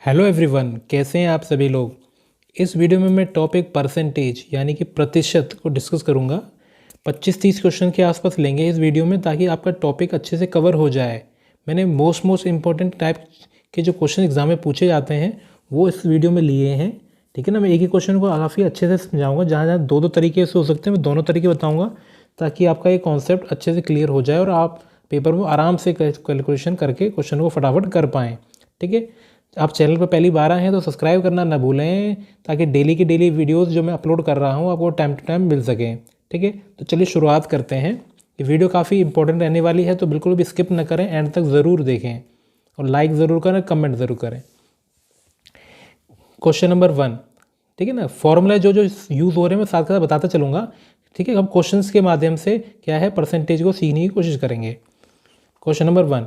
Hello everyone, कैसे हैं आप सभी लोग। इस वीडियो में मैं टॉपिक परसेंटेज यानी कि प्रतिशत को डिस्कस करूंगा। 25-30 क्वेश्चन के आसपास लेंगे इस वीडियो में, ताकि आपका टॉपिक अच्छे से कवर हो जाए। मैंने मोस्ट इम्पॉर्टेंट टाइप के जो क्वेश्चन एग्जाम में पूछे जाते हैं वो इस वीडियो में लिए हैं। ठीक है ना। मैं एक ही क्वेश्चन को काफ़ी अच्छे से समझाऊंगा। जहाँ जहाँ दो तरीके से हो सकते हैं मैं दोनों तरीके बताऊँगा, ताकि आपका ये कॉन्सेप्ट अच्छे से क्लियर हो जाए और आप पेपर में आराम से कैलकुलेशन करके क्वेश्चन को फटाफट कर पाएँ। ठीक है। आप चैनल पर पहली बार आए हैं तो सब्सक्राइब करना ना भूलें, ताकि डेली की डेली वीडियोस जो मैं अपलोड कर रहा हूँ आपको टाइम टू टाइम मिल सकें। ठीक है। तो चलिए शुरुआत करते हैं। ये वीडियो काफ़ी इंपॉर्टेंट रहने वाली है, तो बिल्कुल भी स्किप ना करें, एंड तक ज़रूर देखें और लाइक ज़रूर करें, कमेंट ज़रूर करें। Question number 1। ठीक है ना। फॉर्मूला जो जो यूज़ हो रहे हैं मैं साथ साथ बताता चलूँगा। ठीक है। हम क्वेश्चंस के माध्यम से क्या है परसेंटेज को सीखने की कोशिश करेंगे। Question number 1।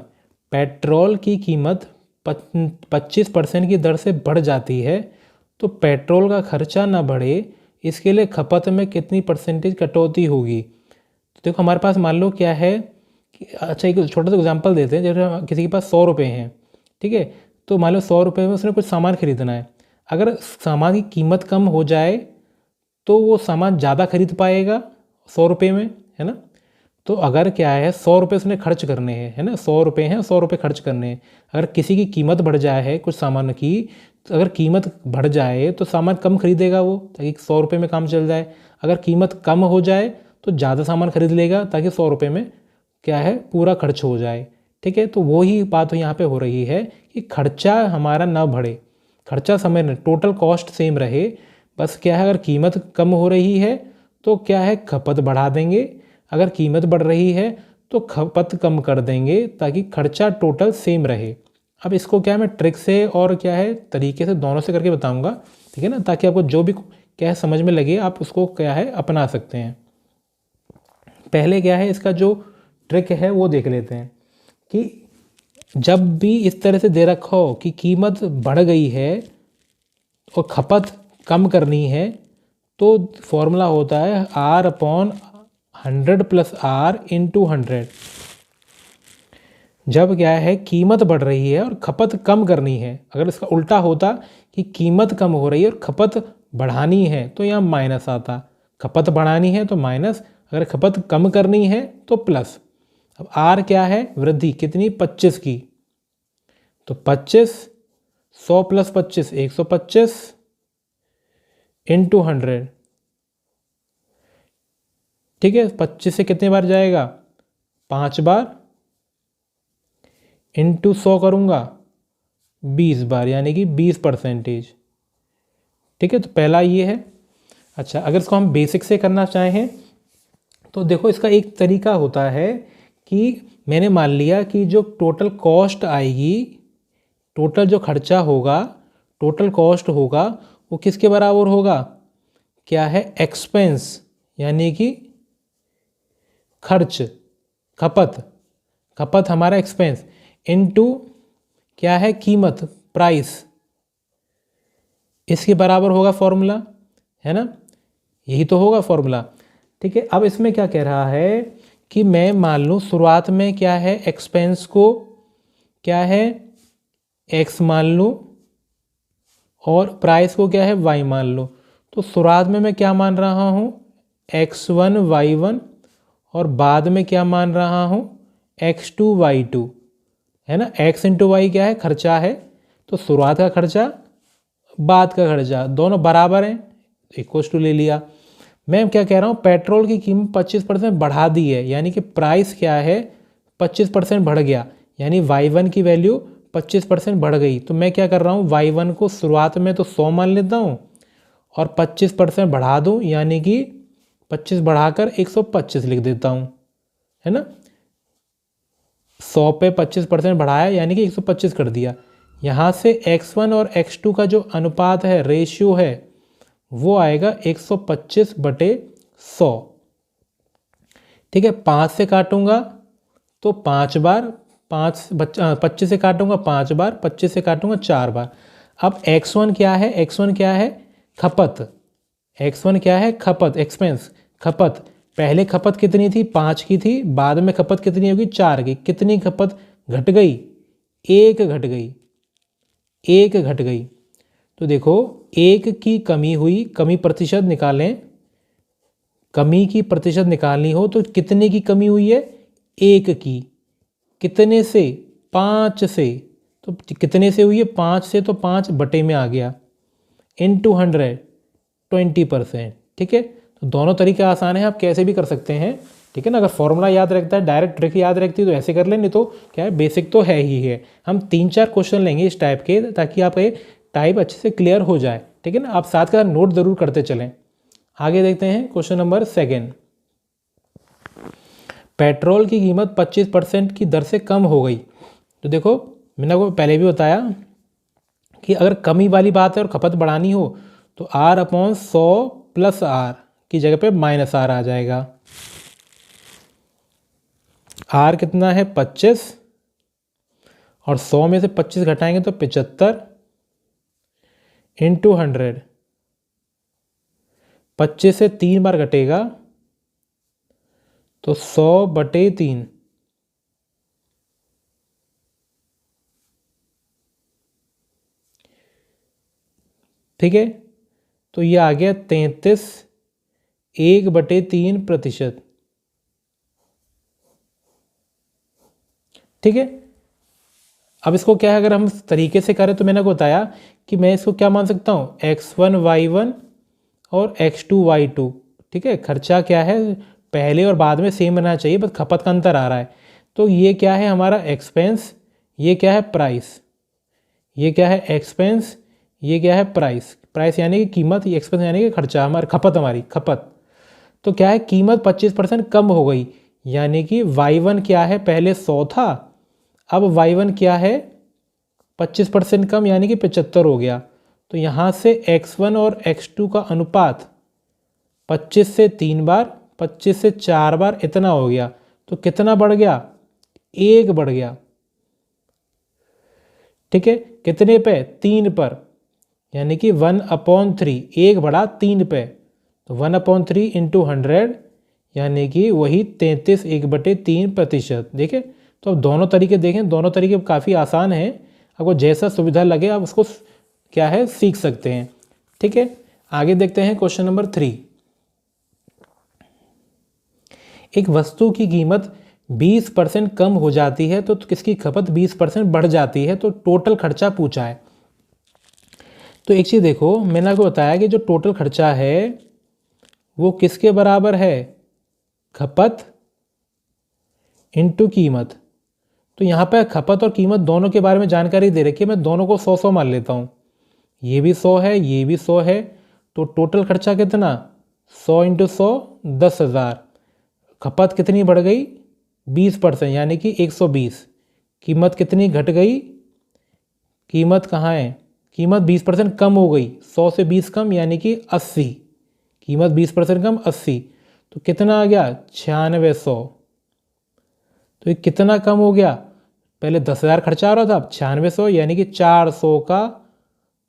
पेट्रोल की कीमत 25% की दर से बढ़ जाती है तो पेट्रोल का खर्चा ना बढ़े, इसके लिए खपत में कितनी परसेंटेज कटौती होगी। तो देखो हमारे पास मान लो क्या है कि अच्छा एक छोटा सा एग्जांपल देते हैं। जैसे किसी के पास 100 रुपये हैं। ठीक है। तो मान लो 100 रुपये में उसने कुछ सामान खरीदना है। अगर सामान की कीमत कम हो जाए तो वो सामान ज़्यादा खरीद पाएगा 100 रुपये में, है ना। तो अगर क्या है 100 रुपये उसने खर्च करने हैं, है ना, 100 रुपये हैं, 100 रुपये खर्च करने हैं। अगर किसी की कीमत बढ़ जाए है कुछ सामान की, तो अगर कीमत बढ़ जाए तो सामान कम खरीदेगा वो, ताकि 100 रुपये में काम चल जाए। अगर कीमत कम हो जाए तो ज़्यादा सामान खरीद लेगा, ताकि 100 रुपये में क्या है पूरा खर्च हो जाए। ठीक है। तो वही बात यहाँ पे हो रही है कि खर्चा हमारा ना बढ़े, खर्चा समय टोटल कॉस्ट सेम रहे। बस क्या है अगर कीमत कम हो रही है तो क्या है खपत बढ़ा देंगे, अगर कीमत बढ़ रही है तो खपत कम कर देंगे, ताकि खर्चा टोटल सेम रहे। अब इसको क्या है मैं ट्रिक से और क्या है तरीके से दोनों से करके बताऊंगा। ठीक है ना। ताकि आपको जो भी क्या है समझ में लगे आप उसको क्या है अपना सकते हैं। पहले क्या है इसका जो ट्रिक है वो देख लेते हैं कि जब भी इस तरह से दे रखा हो कि कीमत बढ़ गई है और खपत कम करनी है, तो फॉर्मूला होता है R/100 + R/100। जब क्या है कीमत बढ़ रही है और खपत कम करनी है, अगर इसका उल्टा होता कि कीमत कम हो रही है और खपत बढ़ानी है तो यहाँ माइनस आता। खपत बढ़ानी है तो माइनस, अगर खपत कम करनी है तो प्लस। अब R क्या है वृद्धि कितनी 25 की, तो 25 100 + 25 125 × 100। ठीक है। 25 से कितने बार जाएगा 5 बार, इंटू 100 करूँगा 20 बार, यानी कि 20%। ठीक है। तो पहला ये है। अच्छा अगर इसको हम बेसिक से करना चाहें तो देखो इसका एक तरीका होता है कि मैंने मान लिया कि जो टोटल कॉस्ट आएगी, टोटल जो खर्चा होगा, टोटल कॉस्ट होगा वो किसके बराबर होगा, क्या है एक्सपेंस यानी कि खर्च, खपत, खपत हमारा एक्सपेंस, इनटू क्या है कीमत प्राइस, इसके बराबर होगा फॉर्मूला, है ना। यही तो होगा फॉर्मूला। ठीक है। अब इसमें क्या कह रहा है कि मैं मान लूँ शुरुआत में क्या है एक्सपेंस को क्या है x मान लूँ और प्राइस को क्या है y मान लो। तो शुरुआत में मैं क्या मान रहा हूँ x1 y1 और बाद में क्या मान रहा हूँ x2 y2, है ना। x × y क्या है खर्चा है, तो शुरुआत का खर्चा बाद का खर्चा दोनों बराबर हैं, इक्वल टू ले लिया। मैं क्या कह रहा हूँ पेट्रोल की कीमत 25% बढ़ा दी है, यानी कि प्राइस क्या है 25% बढ़ गया, यानी y1 की वैल्यू 25% बढ़ गई। तो मैं क्या कर रहा हूँ y1 को शुरुआत में तो 100 मान लेता हूँ और 25% बढ़ा दूँ, यानी कि 25 बढ़ाकर 125 लिख देता हूँ, है ना। 100 पे 25% बढ़ाया यानी कि 125 कर दिया। यहाँ से x1 और x2 का जो अनुपात है रेशियो है वो आएगा 125/100। ठीक है। 5 से काटूंगा तो 5 बार, 25 से काटूंगा 5 बार, 25 से काटूंगा 4 बार। अब x1 क्या है, x1 क्या है खपत, x1 क्या है खपत एक्सपेंस, खपत पहले खपत कितनी थी 5 की थी, बाद में खपत कितनी होगी 4 की। कितनी खपत घट गई 1 घट गई, एक घट गई। तो देखो एक की कमी हुई, कमी प्रतिशत निकालें, कमी की प्रतिशत निकालनी हो तो कितने की कमी हुई है? एक की। कितने से? 5 से। तो कितने से हुई है? 5 से, तो 5 बटे में आ गया, इनटू 100, 20%। ठीक है, तो दोनों तरीके आसान हैं, आप कैसे भी कर सकते हैं। ठीक है ना, अगर फॉर्मूला याद रखता है, डायरेक्ट ट्रिक याद रखती है तो ऐसे कर लें, नहीं तो क्या है, बेसिक तो है ही है। हम 3-4 क्वेश्चन लेंगे इस टाइप के, ताकि आपका ये टाइप अच्छे से क्लियर हो जाए। ठीक है ना, आप साथ का नोट ज़रूर करते चलें। आगे देखते हैं क्वेश्चन नंबर 2। पेट्रोल की कीमत 25% की दर से कम हो गई। तो देखो मैंने आपको पहले भी बताया कि अगर कमी वाली बात है और खपत बढ़ानी हो तो R/100 प्लस आर की जगह पे माइनस आर आ जाएगा। आर कितना है? 25, और 100 में से 25 घटाएंगे तो 75, इंटू 100। 25 से 3 बार घटेगा तो 100/3। ठीक है, तो ये आ गया 33, 1/3%। ठीक है, अब इसको क्या है, अगर हम इस तरीके से करें तो मैंने आपको बताया कि मैं इसको क्या मान सकता हूँ, x1 y1 और x2 y2। ठीक है, खर्चा क्या है, पहले और बाद में सेम रहना चाहिए, बस खपत का अंतर आ रहा है। तो ये क्या है हमारा एक्सपेंस, ये क्या है प्राइस, ये क्या है एक्सपेंस, ये क्या है प्राइस। प्राइस यानी कि कीमत, ये एक्सपेंस यानी कि खर्चा, हमारा खपत, हमारी खपत। तो क्या है, कीमत 25% कम हो गई, यानी कि y1 क्या है, पहले 100 था, अब y1 क्या है, 25% कम, यानी कि 75 हो गया। तो यहाँ से x1 और x2 का अनुपात 25 से 3 बार, 25 से 4 बार, इतना हो गया। तो कितना बढ़ गया? 1 बढ़ गया। ठीक है, कितने पे? 3 पर, यानी कि 1/3, 1 बढ़ा 3 पे, तो 1/3 इंटू 100, यानी कि वही 33, 1/3%। देखें, तो अब दोनों तरीके देखें, दोनों तरीके काफ़ी आसान हैं, आपको जैसा सुविधा लगे आप उसको क्या है सीख सकते हैं। ठीक है, आगे देखते हैं क्वेश्चन नंबर 3। एक वस्तु की कीमत 20% कम हो जाती है तो किसकी खपत 20% बढ़ जाती है, तो टोटल खर्चा पूछा है। तो एक चीज़ देखो, मैंने आपको बताया कि जो टोटल खर्चा है वो किसके बराबर है, खपत इंटू कीमत। तो यहाँ पर खपत और कीमत दोनों के बारे में जानकारी दे रखी है, मैं दोनों को 100-100 मान लेता हूँ। ये भी 100 है, ये भी 100 है, तो टोटल खर्चा कितना, 100 इंटू 100, 10,000। खपत कितनी बढ़ गई, 20%, यानी कि 120। कीमत कितनी घट गई, कीमत कहाँ है, कीमत 20% कम हो गई, 100 से 20 कम, यानी कि 80। कीमत 20% कम, 80। तो कितना आ गया, 9600। तो ये कितना कम हो गया, पहले 10,000 खर्चा आ रहा था, अब 9600, यानी कि 400 का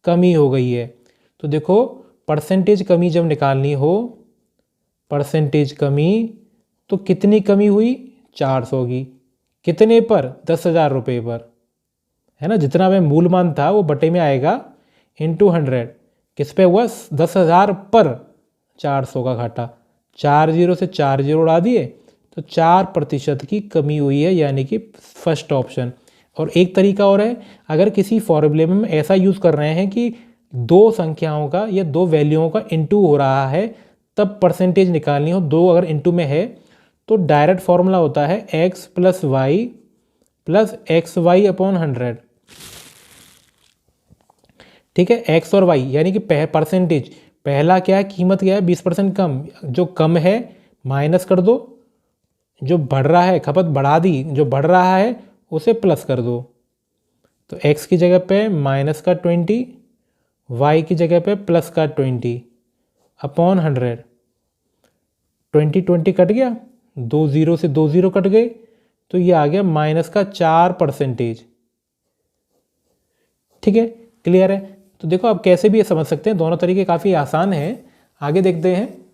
कमी हो गई है। तो देखो परसेंटेज कमी जब निकालनी हो, परसेंटेज कमी, तो कितनी कमी हुई, 400 की। कितने पर, 10,000 रुपये पर, है ना, जितना में मूल मान था वो बटे में आएगा, इंटू 100। किस पे हुआ, 10,000 पर 400 का घाटा। 4 जीरो से 4 जीरो उड़ा दिए, तो 4% की कमी हुई है, यानी कि फर्स्ट ऑप्शन। और एक तरीका और है, अगर किसी फॉर्मूले में ऐसा यूज़ कर रहे हैं कि दो संख्याओं का या दो वैल्यूओं का इंटू हो रहा है, तब परसेंटेज निकालनी हो, दो अगर इंटू में है, तो डायरेक्ट फॉर्मूला होता है x plus y plus XY/100। ठीक है, x और y यानी कि परसेंटेज, पहला क्या है, कीमत क्या है, 20% कम, जो कम है माइनस कर दो, जो बढ़ रहा है खपत बढ़ा दी, जो बढ़ रहा है उसे प्लस कर दो। तो x की जगह पे माइनस का 20, y की जगह पे प्लस का 20/100। 20 कट गया, 2 जीरो से 2 जीरो कट गए, तो ये आ गया माइनस का 4%। ठीक है, क्लियर है। तो देखो आप कैसे भी ये समझ सकते हैं, दोनों तरीके काफ़ी आसान हैं। आगे देखते हैं,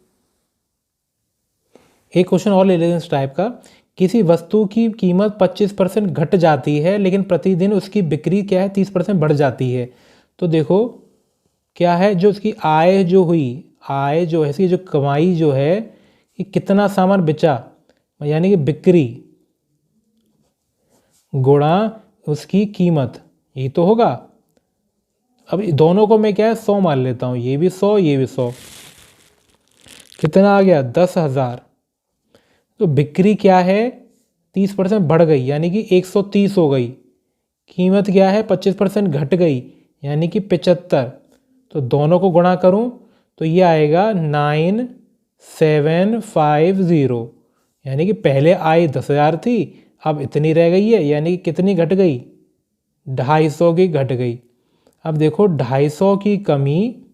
एक क्वेश्चन और ले लेते हैं इस टाइप का, किसी वस्तु की कीमत 25% घट जाती है लेकिन प्रतिदिन उसकी बिक्री क्या है 30% बढ़ जाती है। तो देखो क्या है, जो उसकी आय जो हुई, आय जो है इसकी जो कमाई जो है कि कितना सामान बेचा, यानी कि बिक्री गुणा उसकी कीमत, ये तो होगा। अब दोनों को मैं क्या है 100 मान लेता हूँ, ये भी 100 ये भी 100, कितना आ गया 10,000। तो बिक्री क्या है 30% बढ़ गई यानी कि 130 हो गई। कीमत क्या है 25% घट गई यानी कि 75। तो दोनों को गुणा करूं तो ये आएगा 9750, यानी कि पहले आई 10,000 थी, अब इतनी रह गई है, यानी कि कितनी घट गई 250 की घट गई। अब देखो 250 की कमी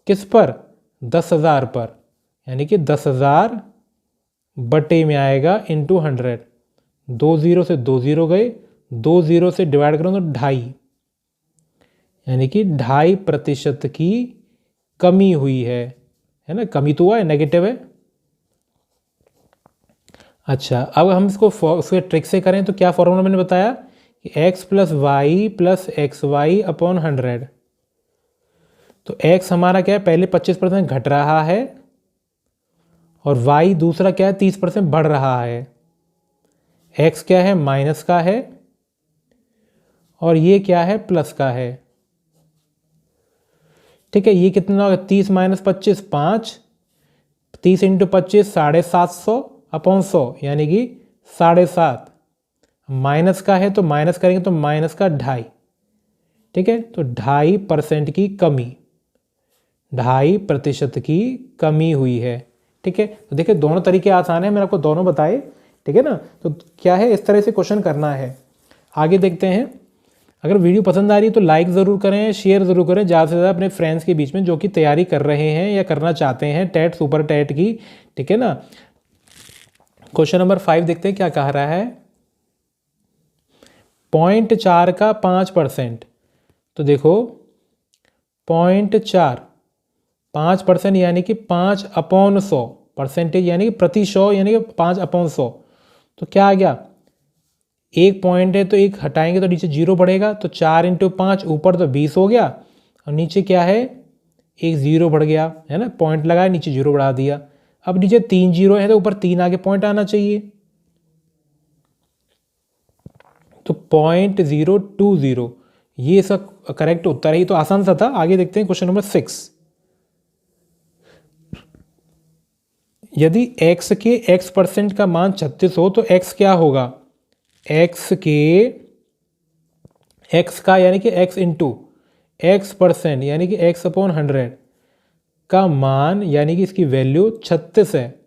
किस पर 10,000 पर, यानी कि 10,000 बटे में आएगा इंटू 100। 2 जीरो से 2 जीरो गए, 2 जीरो से डिवाइड करूँ तो 2.5, यानी कि 2.5% की कमी हुई है ना। कमी तो हुआ है, नेगेटिव है। अच्छा, अब हम इसको उसके ट्रिक से करें तो क्या फॉर्मूला मैंने बताया कि x plus y plus x y upon 100। तो x हमारा क्या है पहले 25% घट रहा है और y दूसरा क्या है 30% बढ़ रहा है। x क्या है माइनस का है और ये क्या है प्लस का है। ठीक है, ये कितना होगा 30 माइनस 25 5, 30 इंटू 25 750 अपॉन 100, यानी कि 7.5। माइनस का है तो माइनस करेंगे तो माइनस का 2.5। ठीक है, तो 2.5% की कमी, 2.5% की कमी हुई है। ठीक है, तो देखिए दोनों तरीके आसान है, मैंने आपको दोनों बताए। ठीक है ना, तो क्या है इस तरह से क्वेश्चन करना है। आगे देखते हैं। अगर वीडियो पसंद आ रही है तो लाइक ज़रूर करें, शेयर ज़रूर करें ज़्यादा से ज़्यादा अपने फ्रेंड्स के बीच में जो कि तैयारी कर रहे हैं या करना चाहते हैं टेट सुपर टेट की। ठीक है ना। क्वेश्चन नंबर 5 देखते हैं क्या कह रहा है। 0.4 का 5%। तो देखो 0.4 5% यानी कि 5/100, परसेंटेज यानी कि प्रति 100 यानी कि 5/100। तो क्या आ गया, एक पॉइंट है तो एक हटाएंगे तो नीचे 0 बढ़ेगा, तो 4 इंटू 5 ऊपर तो 20 हो गया और नीचे क्या है एक 0 बढ़ गया है ना, पॉइंट लगाया नीचे 0 बढ़ा दिया। अब नीचे 3 0 है तो ऊपर 3 आगे पॉइंट आना चाहिए, तो 0.020 ये इसका करेक्ट उत्तर है। ये तो आसान सा था। आगे देखते हैं क्वेश्चन नंबर 6। यदि x के x% का मान 36 हो तो x क्या होगा, x के x का यानी कि x इंटू x% यानी कि x अपॉन 100 का मान यानी कि इसकी वैल्यू 36 है।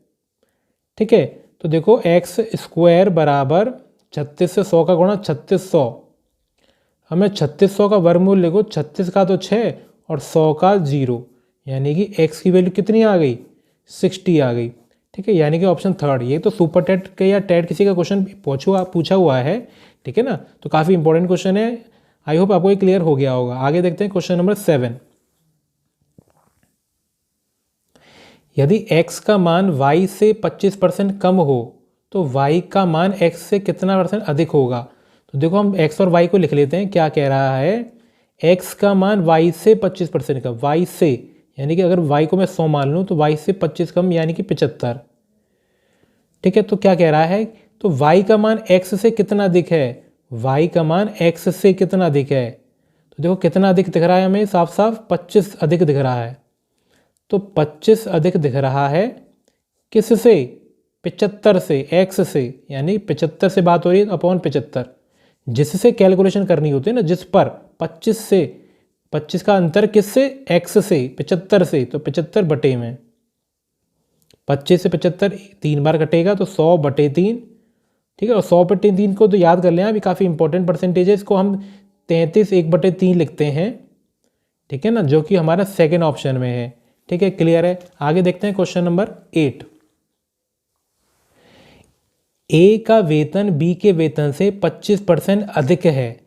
ठीक है, तो देखो x स्क्वायर बराबर 36 से 100 का गुणा 3600। हमें 3600 का वर्गमूल लिखो, 36 का तो 6 और 100 का 0, यानी कि x की वैल्यू कितनी आ गई 60 आ गई। ठीक है, यानी कि ऑप्शन थर्ड। ये तो सुपर टेट के या टेट किसी का क्वेश्चन पूछा हुआ है। ठीक है ना, तो काफ़ी इंपॉर्टेंट क्वेश्चन है। आई होप आपको ये क्लियर हो गया होगा। आगे देखते हैं क्वेश्चन नंबर 7। यदि x का मान y से 25% कम हो तो y का मान x से कितना % अधिक होगा। तो देखो हम x और y को लिख लेते हैं। क्या कह रहा है, x का मान y से 25% कम, y से यानी कि अगर y को मैं 100 मान लूँ तो y से 25 कम यानी कि 75। ठीक है, तो क्या कह रहा है, तो y का मान x से कितना अधिक है, y का मान x से कितना अधिक है। तो देखो कितना अधिक दिख रहा है हमें, साफ साफ 25 अधिक दिख रहा है। तो 25 अधिक दिख रहा है किससे, 75 से, x से, यानी 75 से बात हो रही है अपॉन 75, जिससे कैलकुलेशन करनी होती है ना, जिस पर 25 से 25 का अंतर किससे, x से 75 से, तो 75 बटे में 25 से 75 3 बार कटेगा तो 100 बटे 3। ठीक है, और 100 बटे 3 को तो याद कर लें, अभी काफ़ी इंपॉर्टेंट परसेंटेज है। इसको हम 33 1/3 लिखते हैं। ठीक है ना, जो कि हमारा सेकेंड ऑप्शन में है। ठीक है, क्लियर है। आगे देखते हैं क्वेश्चन नंबर 8। ए का वेतन बी के वेतन से 25% अधिक है।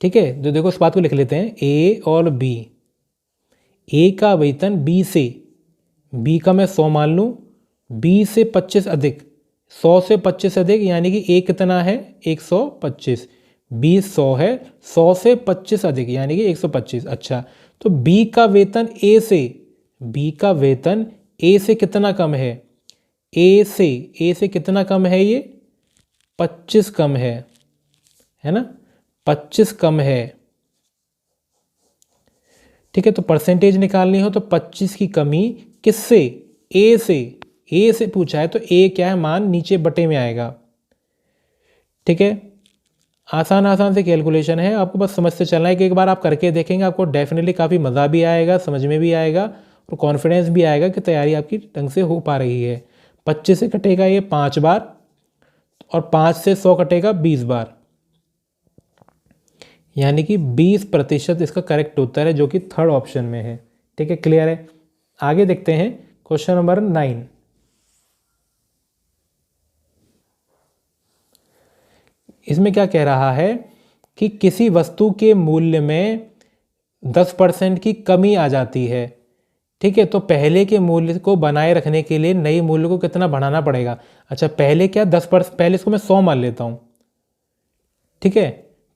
ठीक है, तो देखो इस बात को लिख लेते हैं, ए और बी। ए का वेतन बी से, बी का मैं 100 मान लूँ, बी से 25 अधिक, 100 से 25 अधिक यानी कि ए कितना है 125, बी 100 है, 100 से 25 अधिक यानी कि 125। अच्छा, तो बी का वेतन ए से कितना कम है, ए से कितना कम है, ये 25 कम है ना, 25 कम है। ठीक है, तो परसेंटेज निकालनी हो तो 25 की कमी किससे, ए से पूछा है तो ए क्या है, मान नीचे बटे में आएगा। ठीक है, आसान से कैलकुलेशन है, आपको बस समझते चलना है कि एक बार आप करके देखेंगे आपको डेफिनेटली काफ़ी मज़ा भी आएगा, समझ में भी आएगा और कॉन्फिडेंस भी आएगा कि तैयारी आपकी ढंग से हो पा रही है। 25 से कटेगा ये 5 बार और 5 से 100 कटेगा 20 बार, यानी कि 20% इसका करेक्ट उत्तर है, जो कि थर्ड ऑप्शन में है। ठीक है, क्लियर है। आगे देखते हैं क्वेश्चन नंबर 9। इसमें क्या कह रहा है कि किसी वस्तु के मूल्य में 10% की कमी आ जाती है। ठीक है, तो पहले के मूल्य को बनाए रखने के लिए नए मूल्य को कितना बढ़ाना पड़ेगा। अच्छा, पहले क्या 10%, पहले इसको मैं 100 मान लेता हूँ। ठीक है,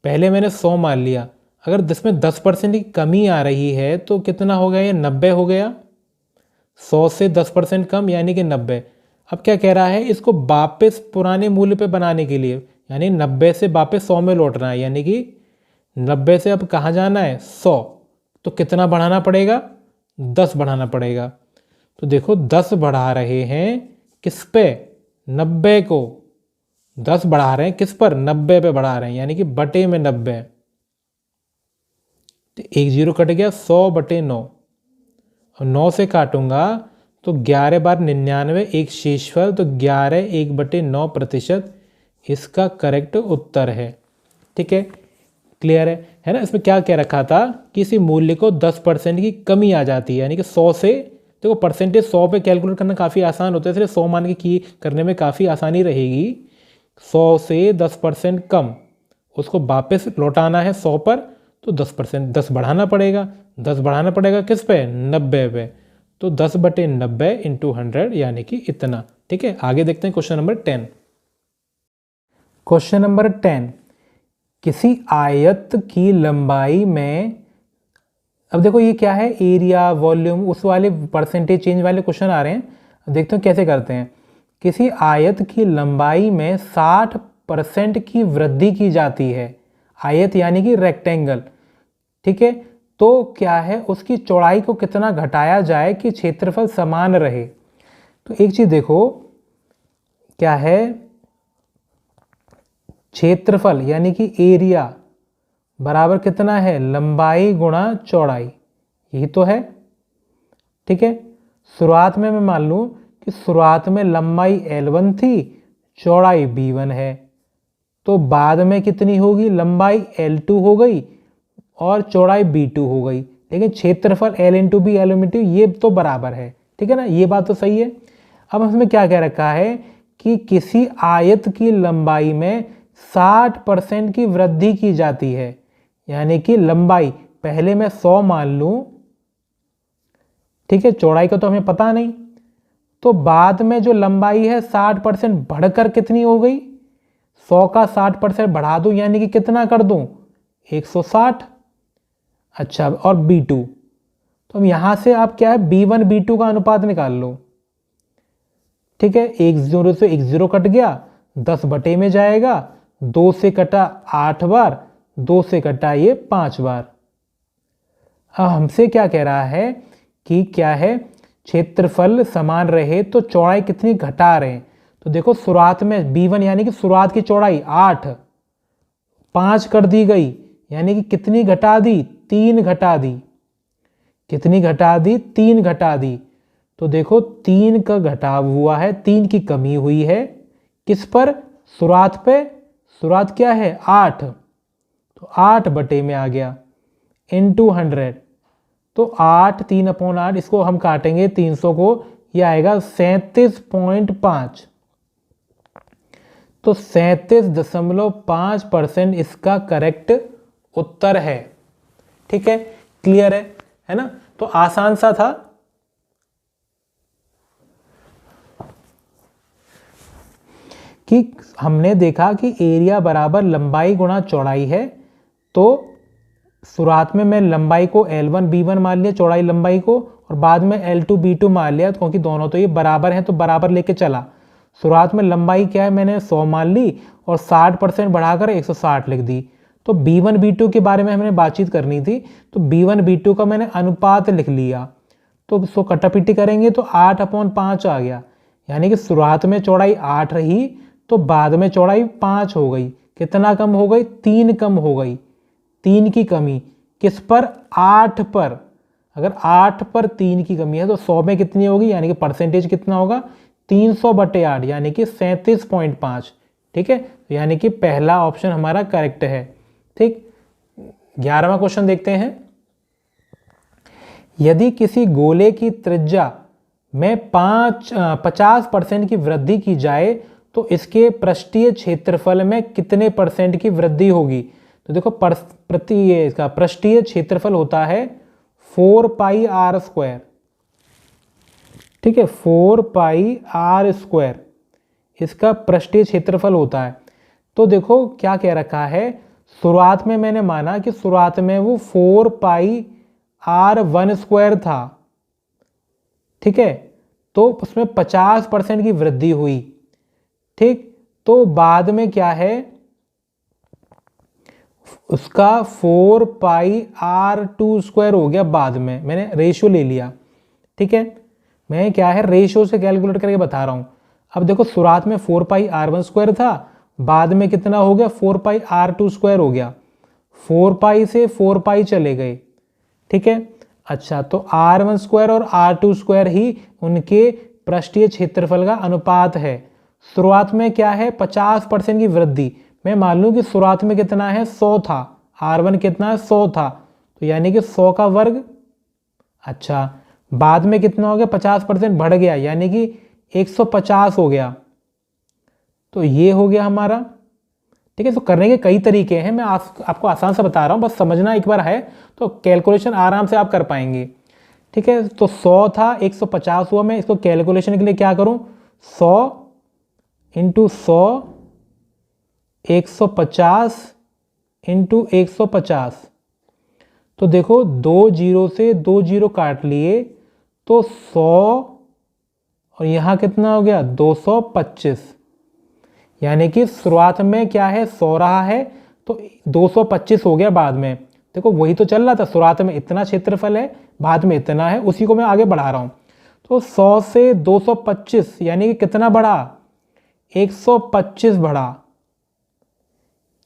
पहले मैंने 100 मान लिया, अगर जिसमें 10% की कमी आ रही है तो कितना हो गया, ये 90 हो गया। 100 से 10% कम यानी कि 90। अब क्या कह रहा है, इसको वापस पुराने मूल्य पे बनाने के लिए, यानी 90 से वापस 100 में लौटना है, यानी कि 90 से अब कहाँ जाना है 100, तो कितना बढ़ाना पड़ेगा, 10 बढ़ाना पड़ेगा। तो देखो 10 बढ़ा रहे हैं किस पे, 90 को 10 बढ़ा रहे हैं किस पर, 90 पे बढ़ा रहे हैं, यानी कि बटे में 90। तो एक जीरो कट गया, 100 बटे 9, और 9 से काटूंगा तो 11 बार 99, एक शेषफल, तो 11 1/9% इसका करेक्ट उत्तर है। ठीक है, क्लियर है ना। इसमें क्या कह रखा था, किसी मूल्य को 10% की कमी आ जाती है, यानी कि 100 से, देखो परसेंटेज 100 पे कैलकुलेट करना काफ़ी आसान होता है, इसलिए 100 मान के करने में काफ़ी आसानी रहेगी। 100 से 10% कम, उसको वापस लौटाना है 100 पर, तो 10% 10 बढ़ाना पड़ेगा। 10 बढ़ाना पड़ेगा किस पे, 90 पे, तो 10/90 × 100 यानी कि इतना। ठीक है, आगे देखते हैं क्वेश्चन नंबर 10। क्वेश्चन नंबर 10, किसी आयत की लंबाई में, अब देखो ये क्या है, एरिया, वॉल्यूम, उस वाले परसेंटेज चेंज वाले क्वेश्चन आ रहे हैं। देखते हैं कैसे करते हैं। किसी आयत की लंबाई में 60% की वृद्धि की जाती है, आयत यानी कि रेक्टेंगल। ठीक है, तो क्या है, उसकी चौड़ाई को कितना घटाया जाए कि क्षेत्रफल समान रहे। तो एक चीज देखो, क्या है, क्षेत्रफल यानी कि एरिया बराबर कितना है, लंबाई गुणा चौड़ाई, यही तो है। ठीक है, शुरुआत में मैं मान लूं कि शुरुआत में लंबाई L1 थी, चौड़ाई B1 है, तो बाद में कितनी होगी, लंबाई L2 हो गई और चौड़ाई B2 हो गई, लेकिन क्षेत्रफल L × B L × ये तो बराबर है। ठीक है ना, ये बात तो सही है। अब इसमें क्या कह रखा है कि किसी आयत की लंबाई में 60% की वृद्धि की जाती है, यानी कि लंबाई पहले मैं 100 मान लूं, ठीक है, चौड़ाई का तो हमें पता नहीं, तो बाद में जो लंबाई है 60% बढ़कर कितनी हो गई, 100 का 60% बढ़ा दूं यानी कि कितना कर दूं, 160। अच्छा, और B2, तो हम यहां से आप क्या है, B1 B2 का अनुपात निकाल लो। ठीक है, 1 0 से 1 0 कट गया, 10 बटे में जाएगा, 2 से कटा 8 बार, 2 से कटा ये 5 बार। अब हमसे क्या कह रहा है कि क्या है, क्षेत्रफल समान रहे तो चौड़ाई कितनी घटा रहे हैं। तो देखो शुरुआत में B1 यानी कि शुरुआत की चौड़ाई 8, 5 कर दी गई, यानी कि कितनी घटा दी, 3 घटा दी। कितनी घटा दी, 3 घटा दी। तो देखो 3 का घटाव हुआ है, 3 की कमी हुई है किस पर, शुरुआत पे। शुरुआत क्या है 8, तो 8 बटे में आ गया × 100, तो 8 3/8, इसको हम काटेंगे 300 को, ये आएगा 37.5, तो 37.5% इसका करेक्ट उत्तर है। ठीक है, क्लियर है ना, तो आसान सा था। कि हमने देखा कि एरिया बराबर लंबाई गुणा चौड़ाई है, तो शुरुआत में मैं लंबाई को L1 B1 मान लिया, चौड़ाई लंबाई को, और बाद में L2 B2 मान लिया, क्योंकि दोनों तो ये बराबर हैं तो बराबर लेके चला। शुरुआत में लंबाई क्या है, मैंने 100 मान ली और 60% बढ़ाकर 160 लिख दी। तो B1 B2 के बारे में हमने बातचीत करनी थी, तो B1 B2 का मैंने अनुपात लिख लिया। तो इसको कटापीटी करेंगे तो 8/5 आ गया, यानी कि शुरुआत में चौड़ाई 8 रही तो बाद में चौड़ाई 5 हो गई। कितना कम हो गई, 3 कम हो गई। 3 की कमी किस पर, 8 पर। अगर 8 पर 3 की कमी है तो 100 में कितनी होगी, यानी कि परसेंटेज कितना होगा, 300/8, यानी कि 37.5। ठीक है, यानी कि पहला ऑप्शन हमारा करेक्ट है। ठीक, 11वां क्वेश्चन देखते हैं। यदि किसी गोले की त्रिज्या में 50% की वृद्धि की जाए तो इसके पृष्ठीय क्षेत्रफल में कितने % की वृद्धि होगी। तो देखो इसका पृष्ठीय क्षेत्रफल होता है 4πr²। ठीक है, 4πr², इसका पृष्ठीय क्षेत्रफल होता है। तो देखो क्या कह रखा है, शुरुआत में मैंने माना कि शुरुआत में वो 4πr1² था। ठीक है, तो उसमें 50% की वृद्धि हुई। ठीक, तो बाद में क्या है, उसका 4πr2² हो गया। बाद में मैंने रेशियो ले लिया। ठीक है, मैं क्या है रेशियो से कैलकुलेट करके बता रहा हूं। अब देखो शुरुआत में 4πr1² था, बाद में कितना हो गया, 4πr2² हो गया। 4π से 4π चले गए। ठीक है, अच्छा, तो r1² और r2² ही उनके पृष्ठीय क्षेत्रफल का अनुपात है। शुरुआत में क्या है, 50% की वृद्धि। मैं मान लूं कि शुरुआत में कितना है, 100 था, r1 कितना है, 100 था, तो यानी कि 100 का वर्ग। अच्छा, बाद में कितना हो गया, 50% बढ़ गया, यानी कि 150 हो गया। तो ये हो गया हमारा। ठीक है, तो करने के कई तरीके हैं, मैं आपको आसान से बता रहा हूं, बस समझना एक बार है तो कैलकुलेशन आराम से आप कर पाएंगे। ठीक है, तो 100 था, 150 हुआ। मैं इसको कैलकुलेशन के लिए क्या करूं, 100 × 100, 150 × 150। तो देखो 2 जीरो से 2 जीरो काट लिए, तो 100 और यहाँ कितना हो गया, 225। यानी कि शुरुआत में क्या है, 100 रहा है तो 225 हो गया बाद में। देखो वही तो चल रहा था, शुरुआत में इतना क्षेत्रफल है, बाद में इतना है, उसी को मैं आगे बढ़ा रहा हूं। तो 100 से 225 यानी कि कितना बढ़ा, 125 बढ़ा।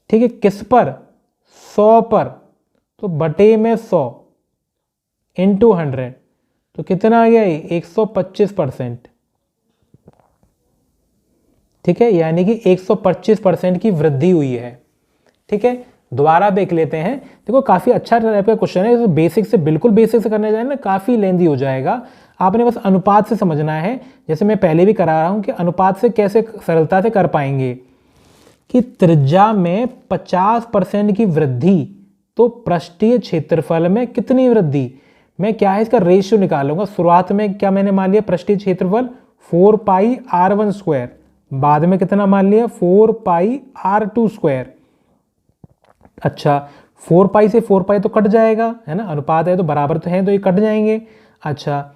ठीक है, किस पर, 100 पर, तो बटे में 100 × 100, तो कितना आ गया, 125%। ठीक है, यानी कि 125% की वृद्धि हुई है। ठीक है, दोबारा देख लेते हैं। देखो काफी अच्छा टाइप का क्वेश्चन है, बेसिक से, बिल्कुल बेसिक से करने जाए ना काफी लेंदी हो जाएगा। आपने बस अनुपात से समझना है, जैसे मैं पहले भी करा रहा हूं कि अनुपात से कैसे सरलता से कर पाएंगे। कि त्रिज्या में 50% की वृद्धि तो पृष्ठीय क्षेत्रफल में कितनी वृद्धि। मैं क्या है इसका रेशियो निकालूंगा। शुरुआत में क्या मैंने मान लिया, पृष्ठीय क्षेत्रफल 4πr1², बाद में कितना मान लिया, 4πr2²। अच्छा, 4π से 4π तो कट जाएगा, है ना, अनुपात है तो बराबर तो है, तो ये कट जाएंगे। अच्छा,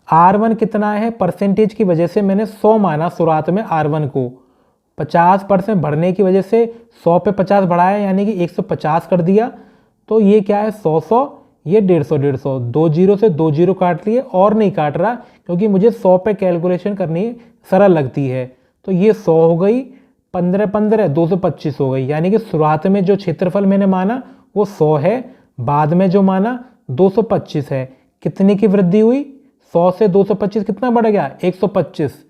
r1 कितना है, परसेंटेज की वजह से मैंने 100 माना शुरुआत में r1 को, 50% बढ़ने की वजह से 100 पे 50 बढ़ाया, यानी कि 150 कर दिया। तो ये क्या है, 100, ये 150, 2 जीरो से 2 जीरो काट लिए, और नहीं काट रहा क्योंकि मुझे 100 पे कैलकुलेशन करनी सरल लगती है। तो ये 100 हो गई, 15 225 हो गई। यानी कि शुरुआत में जो क्षेत्रफल मैंने माना वो 100 है, बाद में जो माना 225 है। कितने की वृद्धि हुई, 100 से 225 कितना बढ़ गया, 125।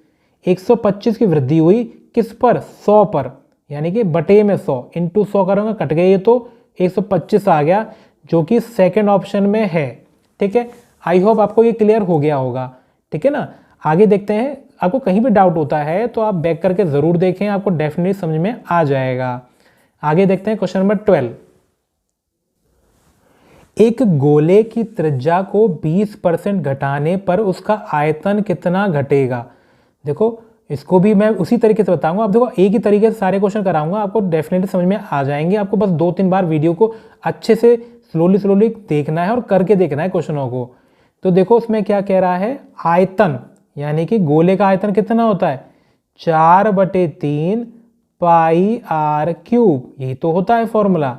125 की वृद्धि हुई किस पर, 100 पर, यानी कि बटे में 100 × 100 करूंगा, कट गए ये तो 125 आ गया, जो कि सेकंड ऑप्शन में है। ठीक है, आई होप आपको ये क्लियर हो गया होगा। ठीक है ना, आगे देखते हैं। आपको कहीं भी डाउट होता है तो आप बैक करके जरूर देखें, आपको डेफिनेटली समझ में आ जाएगा। आगे देखते हैं क्वेश्चन नंबर 12। एक गोले की त्रिज्या को 20% घटाने पर उसका आयतन कितना घटेगा। देखो इसको भी मैं उसी तरीके से बताऊंगा। आप देखो एक ही तरीके से सारे क्वेश्चन कराऊंगा, आपको डेफिनेटली समझ में आ जाएंगे। आपको बस 2-3 बार वीडियो को अच्छे से स्लोली देखना है और करके देखना है क्वेश्चनों को। तो देखो उसमें क्या कह रहा है, आयतन यानी कि गोले का आयतन कितना होता है, 4/3 पाई आर क्यूब, यही तो होता है फॉर्मूला।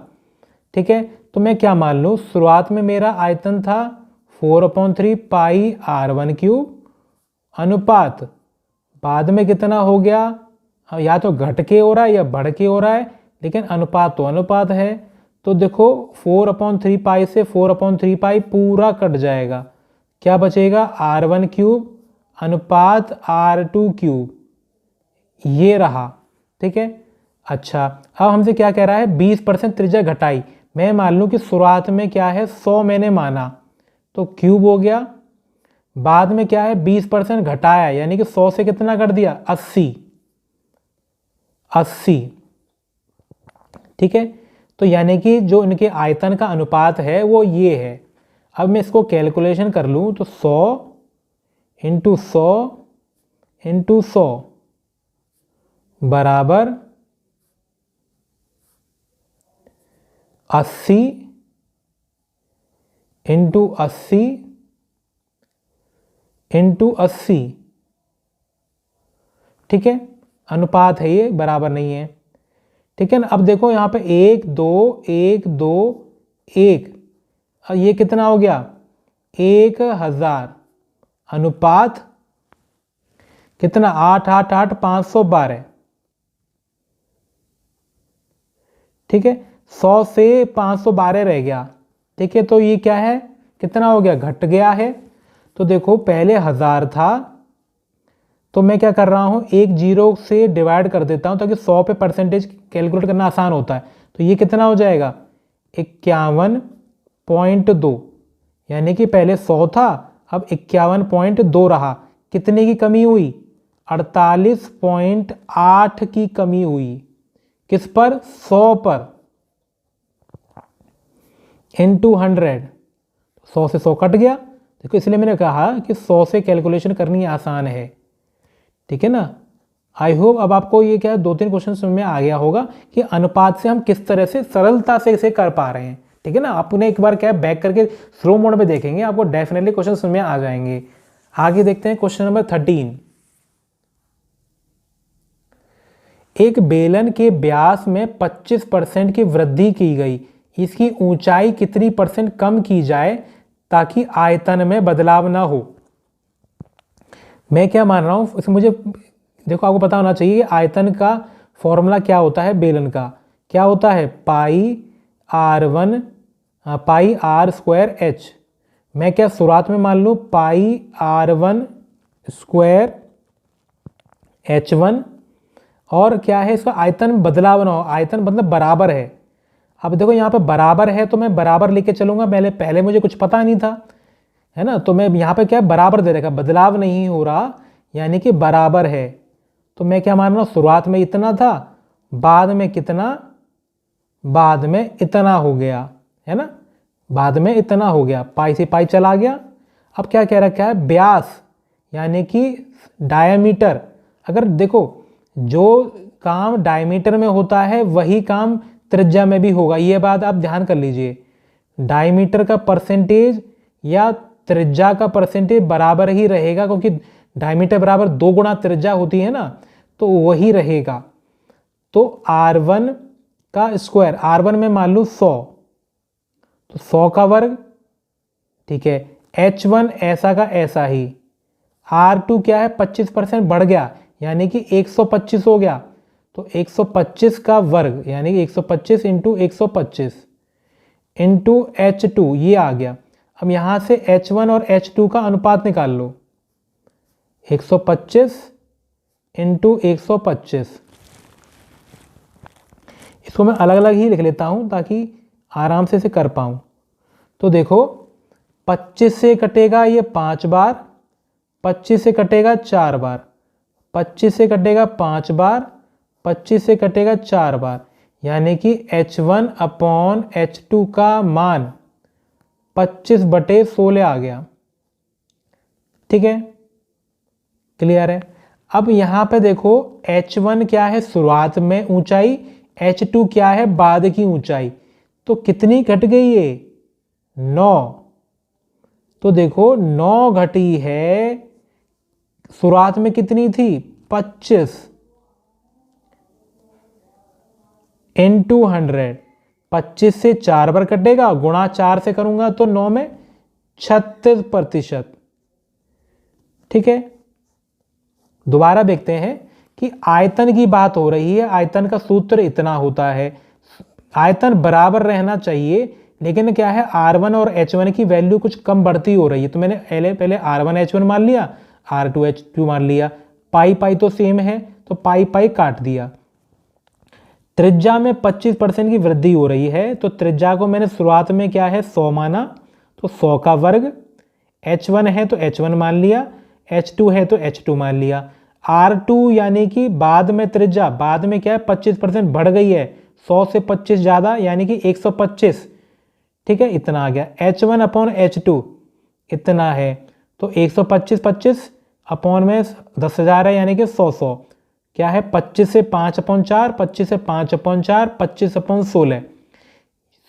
ठीक है, तो मैं क्या मान लूँ, शुरुआत में मेरा आयतन था 4/3 पाई r1 क्यूब अनुपात बाद में कितना हो गया, या तो घट के हो रहा है या बढ़ के हो रहा है, लेकिन अनुपात तो अनुपात है। तो देखो 4/3 पाई से 4/3 पाई पूरा कट जाएगा, क्या बचेगा, r1 क्यूब अनुपात r2 क्यूब, ये रहा। ठीक है, अच्छा अब हमसे क्या कह रहा है, 20% त्रिज्या घटाई। मैं मान लूँ कि शुरुआत में क्या है 100 मैंने माना तो क्यूब हो गया, बाद में क्या है 20% घटाया यानी कि 100 से कितना कर दिया, 80। ठीक है, तो यानी कि जो इनके आयतन का अनुपात है वो ये है। अब मैं इसको कैलकुलेशन कर लूँ तो 100 × 100 × 100 बराबर 80 × 80 × 80। ठीक है, अनुपात है ये, बराबर नहीं है। ठीक है ना, अब देखो यहाँ पे 1 2 1 2 1, ये कितना हो गया, 1000 अनुपात कितना, 8 8 8 512। ठीक है, 100 से 512 रह गया। ठीक है, तो ये क्या है, कितना हो गया, घट गया है। तो देखो पहले 1000 था, तो मैं क्या कर रहा हूँ, एक जीरो से डिवाइड कर देता हूँ ताकि 100 पे परसेंटेज कैलकुलेट करना आसान होता है। तो ये कितना हो जाएगा, 51.2, यानी कि पहले 100 था अब 51.2 रहा। कितने की कमी हुई, 48.8 की कमी हुई, किस पर, 100 पर, × 100, 100 से 100 कट गया। देखो इसलिए मैंने कहा कि 100 से कैलकुलेशन करनी आसान है। ठीक है ना, आई होप अब आपको ये क्या 2-3 क्वेश्चन समझ में आ गया होगा कि अनुपात से हम किस तरह से सरलता से इसे कर पा रहे हैं। ठीक है ना, आपने एक बार क्या बैक करके स्लो मोड में देखेंगे, आपको डेफिनेटली क्वेश्चन समझ में आ जाएंगे। आगे देखते हैं क्वेश्चन नंबर 13। एक बेलन के व्यास में 25% की वृद्धि की गई, इसकी ऊंचाई कितनी % कम की जाए ताकि आयतन में बदलाव ना हो। मैं क्या मान रहा हूँ, इसमें मुझे देखो आपको पता होना चाहिए आयतन का फॉर्मूला क्या होता है, बेलन का क्या होता है, पाई r स्क्वायर h। मैं क्या शुरुआत में मान लूँ पाई r1 स्क्वायर h1, और क्या है इसका आयतन बदलाव ना हो, आयतन मतलब बराबर है। अब देखो यहाँ पे बराबर है तो मैं बराबर लेके चलूंगा, पहले मुझे कुछ पता नहीं था, है ना, तो मैं यहाँ पे क्या बराबर दे रखा, बदलाव नहीं हो रहा यानी कि बराबर है। तो मैं क्या मान रहा हूँ, शुरुआत में इतना था, बाद में कितना, बाद में इतना हो गया, है ना, बाद में इतना हो गया, पाई से पाई चला गया। अब क्या कह रखा है, व्यास यानी कि डायमीटर। अगर देखो जो काम डायमीटर में होता है वही काम त्रिज्या में भी होगा, ये बात आप ध्यान कर लीजिए। डायमीटर का परसेंटेज या त्रिज्या का परसेंटेज बराबर ही रहेगा, क्योंकि डायमीटर बराबर 2 गुना त्रिज्या होती है ना, तो वही रहेगा। तो r1 का स्क्वायर, r1 में मान लूँ 100, तो 100 का वर्ग। ठीक है, h1 ऐसा का ऐसा ही, r2 क्या है 25% बढ़ गया यानी कि 125 हो गया, तो 125 का वर्ग यानी कि 125 × 125 × h2 ये आ गया। अब यहाँ से h1 और h2 का अनुपात निकाल लो, 125 × 125। इसको मैं अलग अलग ही लिख लेता हूँ ताकि आराम से इसे कर पाऊँ। तो देखो 25 से कटेगा ये 5 बार, 25 से कटेगा 4 बार, 25 से कटेगा 5 बार, 25 से कटेगा 4 बार, यानी कि h1/h2 का मान 25/16 आ गया। ठीक है, क्लियर है। अब यहाँ पे देखो h1 क्या है शुरुआत में ऊंचाई, h2 क्या है बाद की ऊंचाई, तो कितनी घट गई ये 9। तो देखो 9 घटी है, शुरुआत में कितनी थी 25 इंटू 100, 25 से 4 बार कटेगा, गुणा 4 से करूंगा तो 9 में 36%। ठीक है, दोबारा देखते हैं कि आयतन की बात हो रही है, आयतन का सूत्र इतना होता है, आयतन बराबर रहना चाहिए, लेकिन क्या है R1 और H1 की वैल्यू कुछ कम बढ़ती हो रही है, तो मैंने पहले R1 H1 मान लिया, R2 H2 मान लिया, पाई पाई तो सेम है तो पाई पाई काट दिया। त्रिज्या में 25% की वृद्धि हो रही है, तो त्रिज्या को मैंने शुरुआत में क्या है 100 माना, तो 100 का वर्ग, H1 है तो H1 मान लिया, H2 है तो H2 मान लिया, R2 यानी कि बाद में त्रिज्या, बाद में क्या है 25% बढ़ गई है, 100 से 25 ज़्यादा यानी कि 125। ठीक है, इतना आ गया। H1 अपॉन H2 इतना है, तो 125 25 अपॉन में 10,000 है यानी कि 100 क्या है 25 से 5 अपॉन 4, 25 से 5 अपॉन 4, 25 अपॉन 16।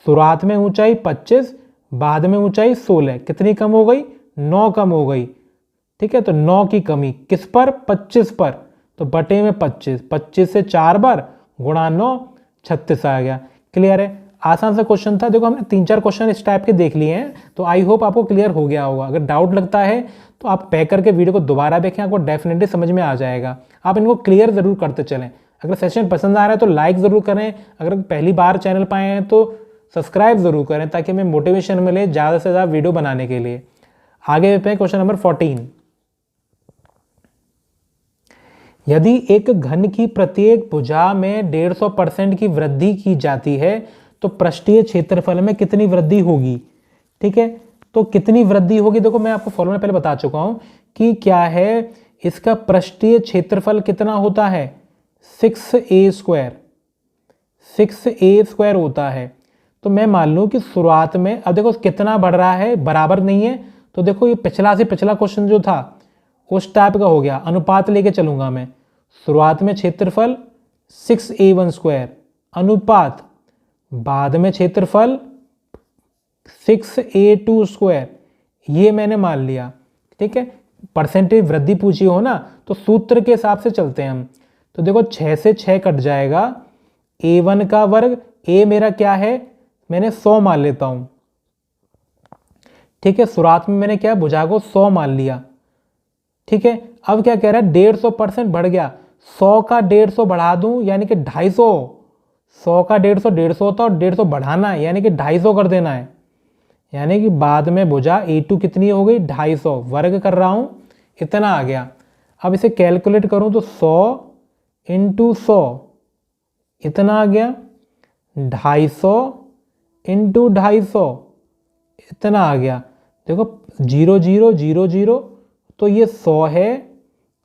शुरुआत में ऊंचाई 25, बाद में ऊंचाई 16, कितनी कम हो गई 9 कम हो गई। ठीक है, तो 9 की कमी किस पर 25 पर, तो बटे में 25, 25 से 4 बार गुणा 9, 36 आ गया। क्लियर है, आसान सा क्वेश्चन था। देखो हमने 3-4 क्वेश्चन इस टाइप के देख लिए हैं, तो आई होप आपको क्लियर हो गया होगा। अगर डाउट लगता है तो आप बैक करके वीडियो को दोबारा देखें, आपको डेफिनेटली समझ में आ जाएगा। आप इनको क्लियर जरूर करते चलें। अगर सेशन पसंद आ रहा है तो लाइक ज़रूर करें, अगर पहली बार चैनल पर आए हैं तो सब्सक्राइब ज़रूर करें, ताकि हमें मोटिवेशन मिले ज़्यादा से ज़्यादा वीडियो बनाने के लिए। आगे बढ़ते हैं क्वेश्चन नंबर 14। यदि एक घन की प्रत्येक भुजा में 150% की वृद्धि की जाती है तो पृष्ठीय क्षेत्रफल में कितनी वृद्धि होगी। ठीक है, तो कितनी वृद्धि होगी, देखो मैं आपको फॉर्मूला पहले बता चुका हूं कि क्या है, इसका पृष्ठीय क्षेत्रफल कितना होता है 6a स्क्वायर, 6a स्क्वायर होता है। तो मैं मान लूं कि शुरुआत में, अब देखो कितना बढ़ रहा है बराबर नहीं है, तो देखो ये पिछला से पिछला क्वेश्चन जो था उस टाइप का हो गया, अनुपात लेके चलूंगा मैं। शुरुआत में क्षेत्रफल 6a1 स्क्वायर अनुपात बाद में क्षेत्रफल 6a2 स्क्वायर, ये मैंने मान लिया। ठीक है, परसेंटेज वृद्धि पूछी हो ना, तो सूत्र के हिसाब से चलते हैं हम। तो देखो 6 से 6 कट जाएगा, a1 का वर्ग, a मेरा क्या है मैंने 100 मान लेता हूं। ठीक है, शुरुआत में मैंने क्या भुजा को 100 मान लिया। ठीक है, अब क्या कह रहा है 150% बढ़ गया, 100 का 150 बढ़ा दूं यानी कि 250, 100 का 150 150 होता है और 150 बढ़ाना है यानी कि 250 कर देना है, यानी कि बाद में भुजा A2 कितनी हो गई 250, वर्ग कर रहा हूं इतना आ गया। अब इसे कैलकुलेट करूं तो 100 इंटू 100 इतना आ गया, 250 इंटू 250 इतना आ गया। देखो 0 0 0 0, तो ये 100 है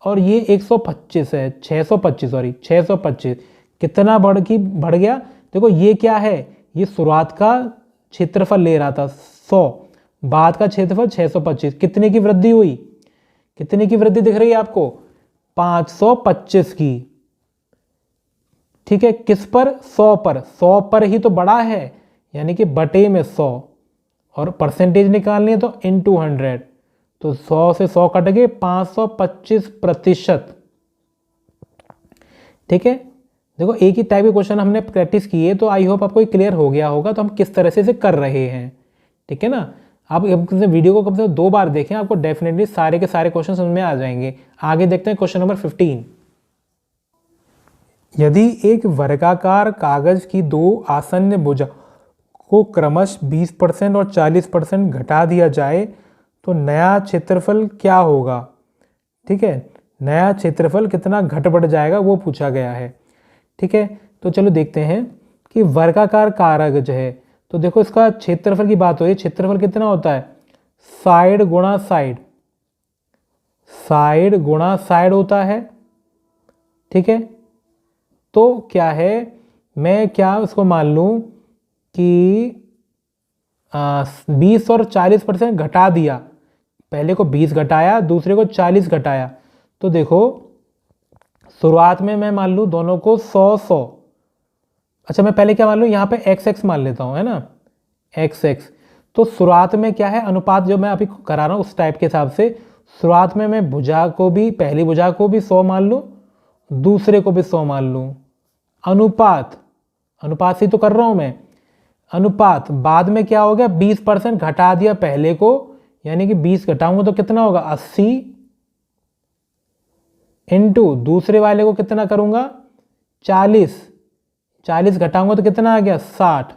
और ये 125 है, 625 सॉरी 625, कितना बढ़ गया। देखो ये क्या है, ये शुरुआत का क्षेत्रफल ले रहा था 100, बाद का क्षेत्रफल 625, कितने की वृद्धि हुई, कितने की वृद्धि दिख रही है आपको 525 की। ठीक है, किस पर 100 पर, 100 पर ही तो बड़ा है यानी कि बटे में 100, और परसेंटेज निकालनी है तो इनटू 100, तो 100 से 100 कट गए 525%। ठीक है, देखो एक ही टाइप के क्वेश्चन हमने प्रैक्टिस किए, तो आई होप आपको क्लियर हो गया होगा तो हम किस तरह से इसे कर रहे हैं। ठीक है ना, आप वीडियो को कम से कम 2 बार देखें, आपको डेफिनेटली सारे के सारे क्वेश्चन समझ में आ जाएंगे। आगे देखते हैं क्वेश्चन नंबर 15। यदि एक वर्गाकार कागज की 2 आसन्न भुजा को क्रमशः 20% और 40% घटा दिया जाए तो नया क्षेत्रफल क्या होगा। ठीक है, नया क्षेत्रफल कितना घट बढ़ जाएगा वो पूछा गया है। ठीक है, तो चलो देखते हैं कि वर्गाकार कागज है, तो देखो इसका क्षेत्रफल की बात हो रही है, क्षेत्रफल कितना होता है साइड गुणा साइड, साइड गुणा साइड होता है। ठीक है, तो क्या है, मैं क्या उसको मान लूं कि 20 और 40% घटा दिया, पहले को 20 घटाया दूसरे को 40 घटाया, तो देखो शुरुआत में मैं मान लूँ दोनों को 100-100। अच्छा मैं पहले क्या मान लूँ, यहाँ पे x मान लेता हूँ, है ना, x। तो शुरुआत में क्या है, अनुपात जो मैं अभी करा रहा हूँ उस टाइप के हिसाब से, शुरुआत में मैं भुजा को भी, पहली भुजा को भी 100 मान लूँ, दूसरे को भी 100 मान लूँ। अनुपात से तो कर रहा हूँ मैं। अनुपात बाद में क्या हो गया, 20% घटा दिया पहले को, यानी कि 20 घटाऊंगा तो कितना होगा 80, इंटू दूसरे वाले को कितना करूंगा 40 घटाऊंगा तो कितना आ गया 60।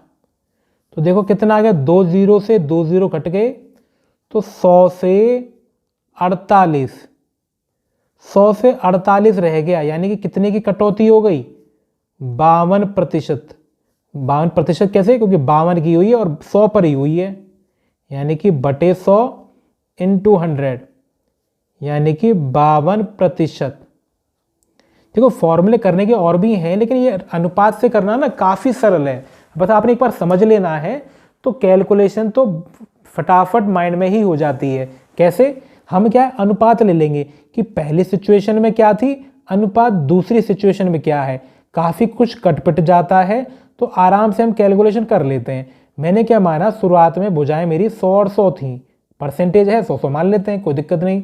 तो देखो कितना आ गया, 2 जीरो से 2 जीरो कट गए, तो 100 से 48 रह गया, यानी कि कितने की कटौती हो गई 52%। 52% कैसे, क्योंकि 52 की हुई है और 100 पर ही हुई है, यानी कि बटे 100 इंटू 100, यानी कि 52%। देखो फॉर्मूले करने के और भी हैं, लेकिन ये अनुपात से करना ना काफ़ी सरल है, बस आपने एक बार समझ लेना है तो कैलकुलेशन तो फटाफट माइंड में ही हो जाती है। कैसे, हम क्या है अनुपात ले लेंगे कि पहली सिचुएशन में क्या थी अनुपात, दूसरी सिचुएशन में क्या है, काफ़ी कुछ कटपिट जाता है तो आराम से हम कैलकुलेशन कर लेते हैं। मैंने क्या माना, शुरुआत में भुजाएं मेरी 100 और 100 थी, परसेंटेज है 100 मान लेते हैं, कोई दिक्कत नहीं।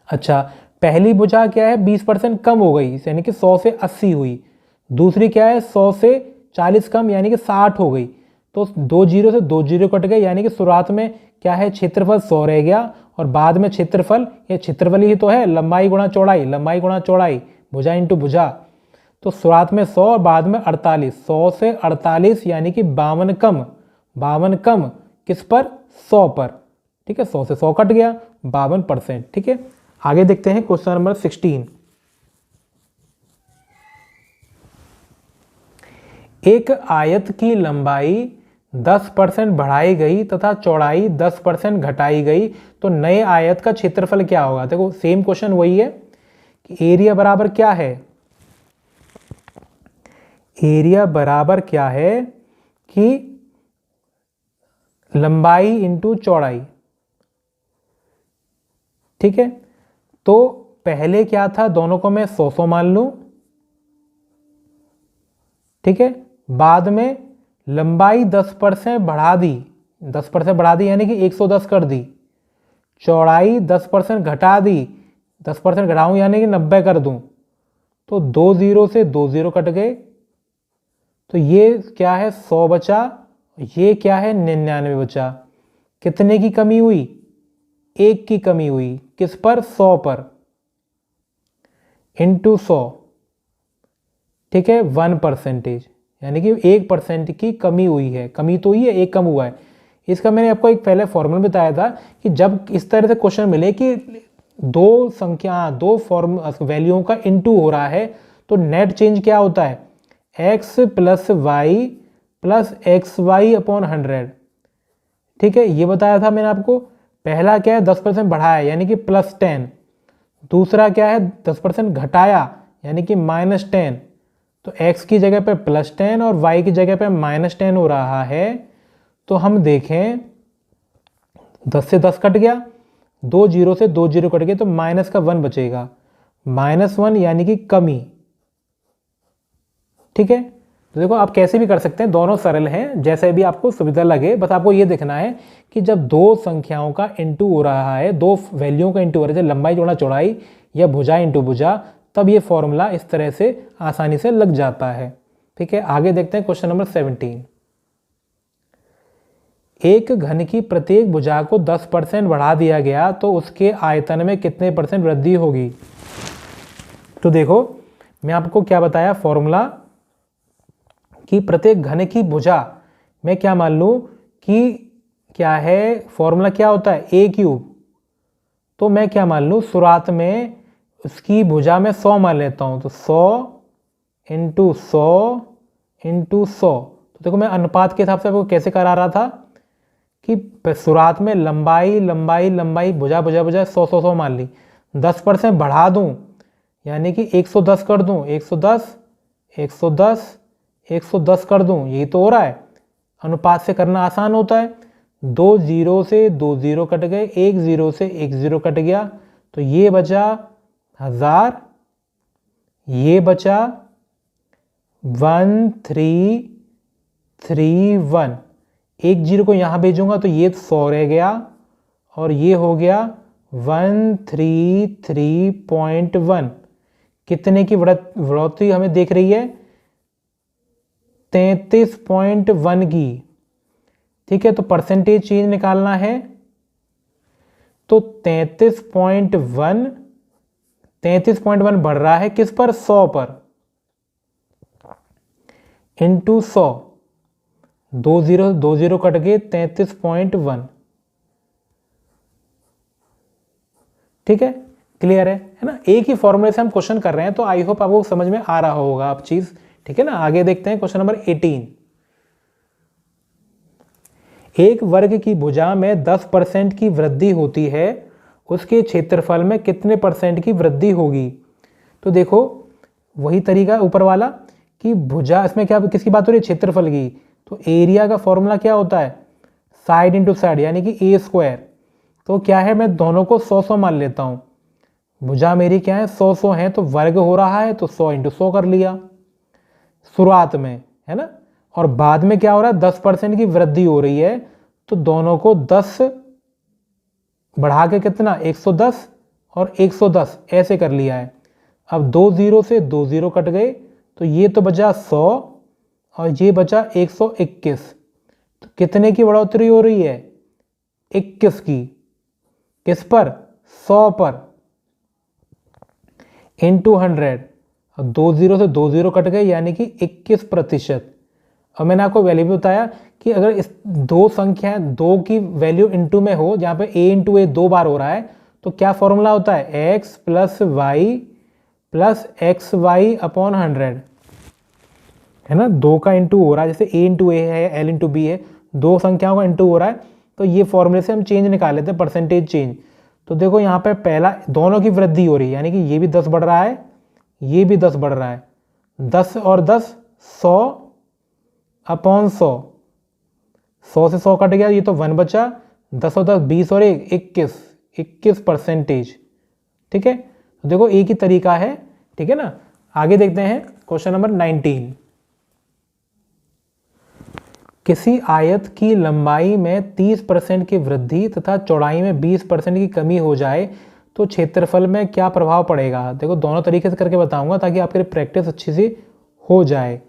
अच्छा पहली भुजा क्या है 20% कम हो गई, यानी कि 100 से 80 हुई, दूसरी क्या है 100 से 40 कम, यानी कि 60 हो गई, तो 2 जीरो से 2 जीरो कट गए, यानी कि शुरुआत में क्या है क्षेत्रफल 100 रह गया और बाद में क्षेत्रफल, ये क्षेत्रफल ही तो है, लंबाई गुणा चौड़ाई, भुजा इंटू भुजा, तो शुरुआत में 100 और बाद में 48, 100 से 48 यानी कि 52 कम किस पर 100 पर, ठीक है, 100 से 100 कट गया 52%। ठीक है, आगे देखते हैं क्वेश्चन नंबर 16। एक आयत की लंबाई 10% बढ़ाई गई तथा चौड़ाई 10% घटाई गई, तो नए आयत का क्षेत्रफल क्या होगा। देखो सेम क्वेश्चन वही है कि एरिया बराबर क्या है, एरिया बराबर क्या है कि लंबाई इंटू चौड़ाई। ठीक है, तो पहले क्या था, दोनों को मैं 100 मान लूं, ठीक है, बाद में लंबाई 10% बढ़ा दी, 10% बढ़ा दी यानी कि 110 कर दी, चौड़ाई 10% घटा दी, 10% घटाऊं यानी कि 90 कर दूं, तो 2 जीरो से 2 जीरो कट गए, तो ये क्या है 100 बचा, ये क्या है 99 बचा। कितने की कमी हुई, 1 की कमी हुई, किस पर 100 पर, इंटू 100, ठीक है 1%, यानी कि 1% की कमी हुई है, कमी तो हुई है, 1 कम हुआ है। इसका मैंने आपको एक पहले फॉर्मूला बताया था कि जब इस तरह से क्वेश्चन मिले कि दो फॉर्म वैल्यूओं का इनटू हो रहा है तो नेट चेंज क्या होता है, x plus y plus x y upon 100। ठीक है, ये बताया था मैंने आपको। पहला क्या है 10% बढ़ाया यानी कि +10, दूसरा क्या है 10% घटाया यानी कि -10, तो x की जगह पे +10 और y की जगह पे -10 हो रहा है। तो हम देखें 10 से 10 कट गया, 2 जीरो से 2 जीरो कट गए, तो माइनस का 1 बचेगा, -1 यानी कि कमी। ठीक है, तो देखो आप कैसे भी कर सकते हैं, दोनों सरल हैं, जैसे भी आपको सुविधा लगे, बस आपको ये देखना है कि जब दो संख्याओं का इंटू हो रहा है, दो वैल्यूओं का इंटू हो रहा है, जैसे लंबाई जोड़ा चौड़ाई या भुजा इंटू भुजा, तब ये फॉर्मूला इस तरह से आसानी से लग जाता है। ठीक है, आगे देखते हैं क्वेश्चन नंबर 17। एक घन की प्रत्येक भुजा को 10% बढ़ा दिया गया तो उसके आयतन में कितने % वृद्धि होगी। तो देखो मैं आपको क्या बताया फॉर्मूला कि प्रत्येक घन की भुजा मैं क्या मान लूँ कि क्या है, फॉर्मूला क्या होता है a³, तो मैं क्या मान लूँ शुरुआत में उसकी भुजा में 100 मान लेता हूँ, तो 100 इंटू 100 इंटू 100। तो देखो मैं अनुपात के हिसाब से आपको कैसे करा रहा था कि शुरुआत में लंबाई लंबाई लंबाई भुजा भुजा भुजा 100 100 100 मान ली, 10% बढ़ा दूँ यानी कि 110 कर दूँ, 110 110 110 कर दूँ, यही तो हो रहा है। अनुपात से करना आसान होता है, 2 जीरो से 2 जीरो कट गए, 1 जीरो से 1 जीरो कट गया, तो ये बचा 1000 ये बचा 1331, एक जीरो को यहाँ भेजूंगा तो ये 100 रह गया और ये हो गया 133.1। कितने की बढ़ोतरी हमें देख रही है? 33.1 की। ठीक है, तो परसेंटेज चेंज निकालना है तो 33.1 बढ़ रहा है किस पर? 100 पर, इंटू 100, 2 0 कट गए, 33.1। ठीक है, क्लियर है ना? एक ही फॉर्मूले से हम क्वेश्चन कर रहे हैं, तो आई होप आपको समझ में आ रहा होगा आप चीज। ठीक है ना, आगे देखते हैं क्वेश्चन नंबर 18। एक वर्ग की भुजा में 10% की वृद्धि होती है, उसके क्षेत्रफल में कितने % की वृद्धि होगी? तो देखो वही तरीका ऊपर वाला कि भुजा, इसमें क्या किसकी बात हो रही है? क्षेत्रफल की। तो एरिया का फॉर्मूला क्या होता है? साइड इंटू साइड, यानी कि ए स्क्वायर। तो क्या है, मैं दोनों को 100 मान लेता हूं। भुजा मेरी क्या है? 100 है, तो वर्ग हो रहा है तो 100 इंटू 100 कर लिया शुरुआत में, है ना। और बाद में क्या हो रहा है? 10% की वृद्धि हो रही है, तो दोनों को 10 बढ़ा के कितना? 110 और 110 ऐसे कर लिया है। अब 2 0 से 2 0 कट गए, तो ये तो बचा 100 और ये बचा 121। तो कितने की बढ़ोतरी हो रही है? 21 की। किस पर? 100 पर, इंटू 100। अब 2 0 से 2 0 कट गए, यानी कि 21%। और मैंने आपको वैल्यू भी बताया कि अगर इस दो संख्याएं, दो की वैल्यू इंटू में हो, जहां पे a इंटू ए 2 बार हो रहा है, तो क्या फॉर्मूला होता है? x plus y plus x y upon 100, है ना। दो का इंटू हो रहा है, जैसे a इंटू ए है, l इंटू बी है, दो संख्याओं का इंटू हो रहा है, तो ये फॉर्मूले से हम चेंज निकाल लेते हैं, परसेंटेज चेंज। तो देखो यहाँ पे पहला दोनों की वृद्धि हो रही है, यानी कि ये भी 10 बढ़ रहा है, ये भी 10 बढ़ रहा है। 10 और 10 100 अपॉन 100, 100 से 100 कट गया, ये तो 1 बचा। 10 और 10 20 और 1 21%। ठीक है, तो देखो एक ही तरीका है। ठीक है ना, आगे देखते हैं क्वेश्चन नंबर 19। किसी आयत की लंबाई में 30% की वृद्धि तथा चौड़ाई में 20% की कमी हो जाए तो क्षेत्रफल में क्या प्रभाव पड़ेगा? देखो दोनों तरीके से करके बताऊंगा ताकि आपकी प्रैक्टिस अच्छी सी हो जाए।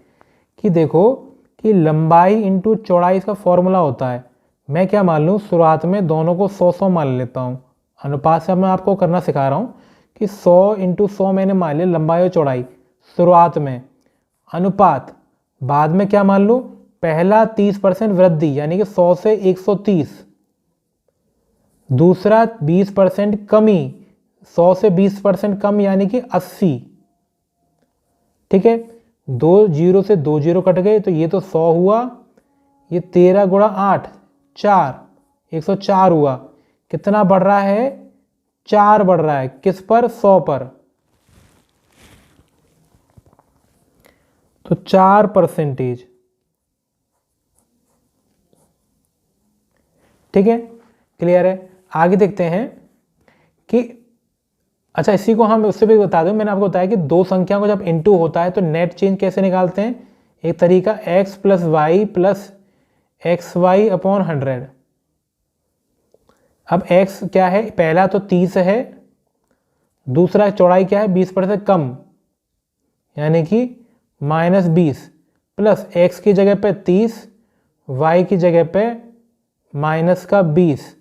कि देखो कि लंबाई इंटू चौड़ाई इसका फॉर्मूला होता है। मैं क्या मान लूँ? शुरुआत में दोनों को 100 मान लेता हूँ। अनुपात से मैं आपको करना सिखा रहा हूँ कि 100 इंटू 100 मैंने मान लिया लंबाई और चौड़ाई शुरुआत में। अनुपात बाद में क्या मान लूँ? पहला 30% वृद्धि, यानी कि 100 से 130। दूसरा 20% कमी, 100 से 20% कम, यानी कि 80। ठीक है, 2 0 से 2 0 कट गए, तो ये तो 100 हुआ, ये 13 गुणा 8 4, 104 हुआ। कितना बढ़ रहा है? 4 बढ़ रहा है। किस पर? 100 पर। तो 4%। ठीक है, क्लियर है। आगे देखते हैं कि अच्छा, इसी को हम उससे भी बता दूं, मैंने आपको बताया कि दो संख्याओं को जब इनटू होता है तो नेट चेंज कैसे निकालते हैं। एक तरीका x plus y plus x y upon 100। अब x क्या है? पहला तो 30 है, दूसरा चौड़ाई क्या है? 20% कम, यानी कि -20, प्लस x की जगह पे 30, y की जगह पे -20।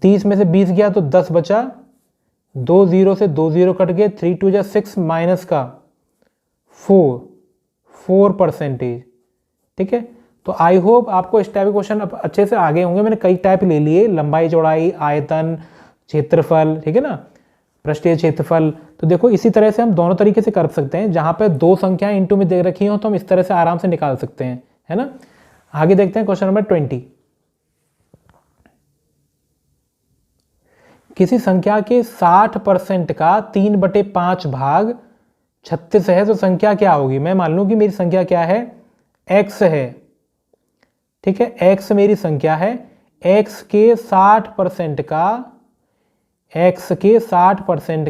30 में से 20 गया तो 10 बचा। 2 0 से 2 0 कट गए, 3 2 जा 6 माइनस का 4%। ठीक है, तो आई होप आपको इस टाइप के क्वेश्चन अच्छे से आगे होंगे। मैंने कई टाइप ले लिए, लंबाई चौड़ाई, आयतन, क्षेत्रफल, ठीक है ना, पृष्ठीय क्षेत्रफल। तो देखो इसी तरह से हम दोनों तरीके से कर सकते हैं। जहां पे दो संख्याएं इंटू में दे रखी हो तो हम इस तरह से आराम से निकाल सकते हैं, है ना। आगे देखते हैं क्वेश्चन नंबर 20। किसी संख्या के 60% का 3/5 भाग 36 है तो संख्या क्या होगी? मैं मान लूं कि मेरी संख्या क्या है? x है। ठीक है, x मेरी संख्या है। x के 60%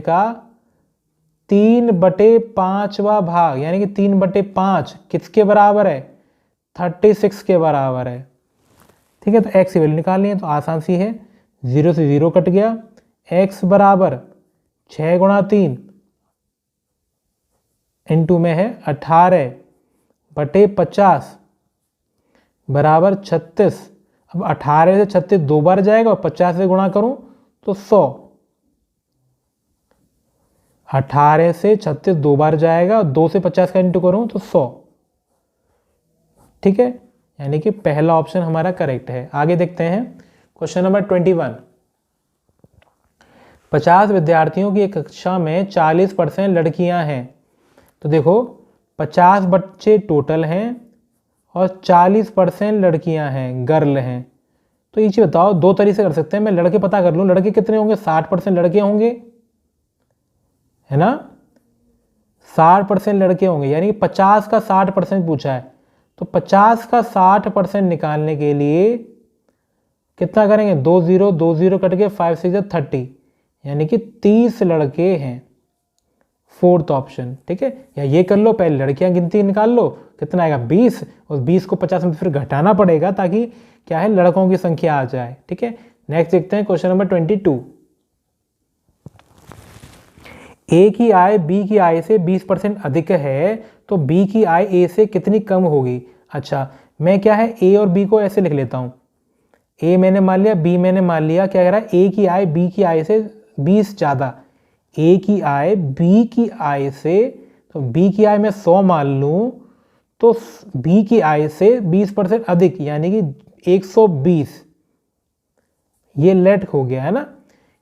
का 3/5वां भाग यानी कि 3/5 किसके बराबर है? 36 के बराबर है। ठीक है, तो x की वैल्यू निकालनी है तो आसान सी है, 0 से 0 कट गया, x बराबर 6 गुणा 3 इंटू में है 18/50 बराबर 36। अब 18 से 36 दो बार जाएगा और 50 से गुणा करूं तो 100। 18 से 36 दो बार जाएगा और 2 से 50 का इंटू करूं तो 100। ठीक है, यानी कि पहला ऑप्शन हमारा करेक्ट है। आगे देखते हैं क्वेश्चन नंबर 21। 50 विद्यार्थियों की एक कक्षा में 40% लड़कियां हैं। तो देखो 50 बच्चे टोटल हैं और 40% लड़कियां हैं, गर्ल हैं। तो ये चीज बताओ, दो तरीके से कर सकते हैं। मैं लड़के पता कर लूँ, लड़के कितने होंगे? 60% लड़के होंगे, है ना? 60% लड़के होंगे, यानी कि 50 का 60% पूछा है। तो 50 का 60% निकालने के लिए कितना करेंगे? 2 0 2 0 कट के 5 6 30, यानी कि 30 लड़के हैं। Fourth option. ठीक है, या ये कर लो, पहले लड़कियां गिनती निकाल लो, कितना आएगा? 20, और 20 को 50 में फिर घटाना पड़ेगा ताकि क्या है, लड़कों की संख्या आ जाए। ठीक है, नेक्स्ट देखते हैं क्वेश्चन नंबर 22। ए की आय बी की आय से 20% अधिक है, तो बी की आय ए से कितनी कम होगी? अच्छा, मैं क्या है, ए और बी को ऐसे लिख लेता हूं। ए मैंने मान लिया, बी मैंने मान लिया। क्या कह रहा है? ए की आय बी की आय से 20 ज़्यादा, ए की आय बी की आय से, तो बी की आय में 100 मान लूँ तो बी की आय से 20% अधिक यानी कि 120। ये लेट हो गया है ना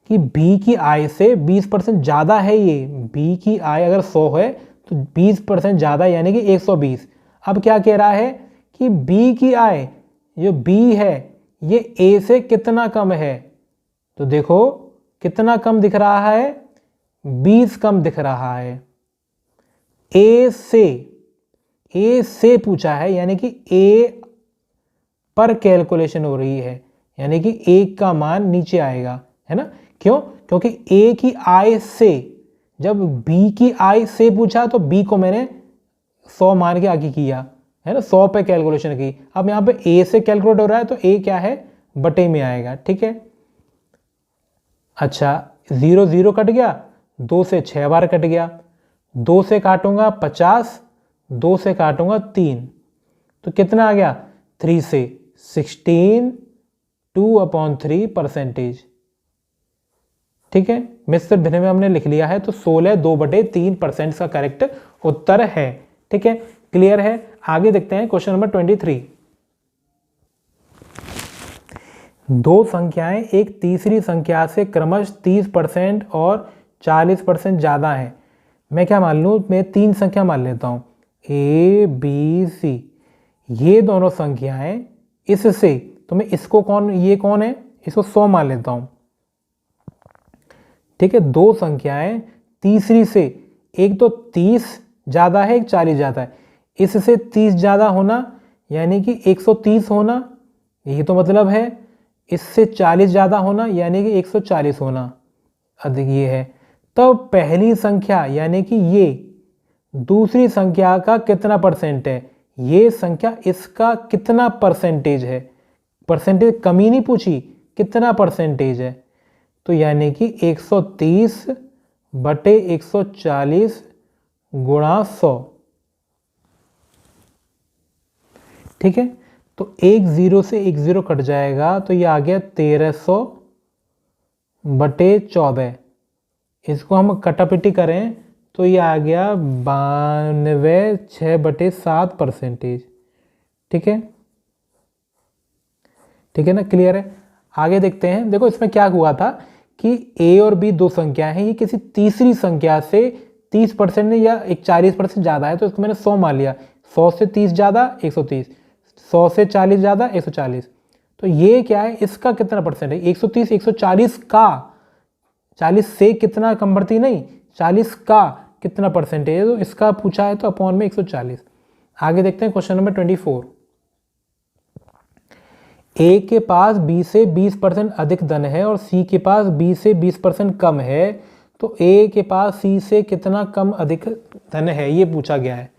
कि बी की आय से 20% ज़्यादा है। ये बी की आय अगर 100 है तो 20% ज़्यादा यानी कि 120। अब क्या कह रहा है कि बी की आय जो बी है ये ए से कितना कम है? तो देखो कितना कम दिख रहा है? 20 कम दिख रहा है। ए से पूछा है, यानी कि ए पर कैलकुलेशन हो रही है, यानी कि ए का मान नीचे आएगा, है ना? क्यों? क्योंकि ए की आय से, जब बी की आय से पूछा तो बी को मैंने 100 मान के आगे किया, है ना? 100 पे कैलकुलेशन की। अब यहाँ पे ए से कैलकुलेट हो रहा है तो ए क्या है? बटे में आएगा। ठीक है, अच्छा 0 0 कट गया, 2 से 6 बार कट गया, 2 से काटूंगा 50, 2 से काटूंगा 3, तो कितना आ गया? 3 से 16, 2/3%। ठीक है, मिश्र भिन्न में हमने लिख लिया है, तो 16 2/3% का करेक्ट उत्तर है। ठीक है, क्लियर है। आगे देखते हैं क्वेश्चन नंबर 23। दो संख्याएं एक तीसरी संख्या से क्रमश 30% और 40% ज़्यादा है। मैं क्या मान लूँ? मैं 3 संख्या मान लेता हूँ, ए बी सी। ये दोनों संख्याएं इससे, तो मैं इसको ये कौन है? इसको 100 मान लेता हूँ। ठीक है, दो संख्याएं तीसरी से, एक तो 30 ज़्यादा है, एक 40 ज़्यादा है। इससे 30 ज़्यादा होना यानी कि 130 होना, यही तो मतलब है। इससे 40 ज़्यादा होना यानी कि 140 होना अधिक, ये है। तो पहली संख्या यानी कि ये दूसरी संख्या का कितना परसेंट है? ये संख्या इसका कितना परसेंटेज है? परसेंटेज कमी नहीं पूछी, कितना परसेंटेज है? तो यानी कि 130/140 गुणा 100। ठीक है, तो 1 0 से 1 0 कट जाएगा, तो ये आ गया 1300/14। इसको हम कटापिटी करें तो ये आ गया 92/6/7%। ठीक है, ठीक है ना? क्लियर है। आगे देखते हैं। देखो इसमें क्या हुआ था कि ए और बी दो संख्या है, ये किसी तीसरी संख्या से 30% या एक 40% ज़्यादा है, तो इसको मैंने 100 मान लिया। 100 से 30 ज़्यादा 130, 100 से 40 ज़्यादा 140। तो ये क्या है? इसका कितना परसेंट है? 130 140 का, 40 से कितना कम बढ़ती नहीं, 40 का कितना परसेंटेज है, तो इसका पूछा है तो अपॉन में 140। आगे देखते हैं क्वेश्चन नंबर 24। ए के पास बी से 20% अधिक धन है और सी के पास बी से 20% कम है, तो ए के पास सी से कितना कम अधिक धन है, ये पूछा गया है।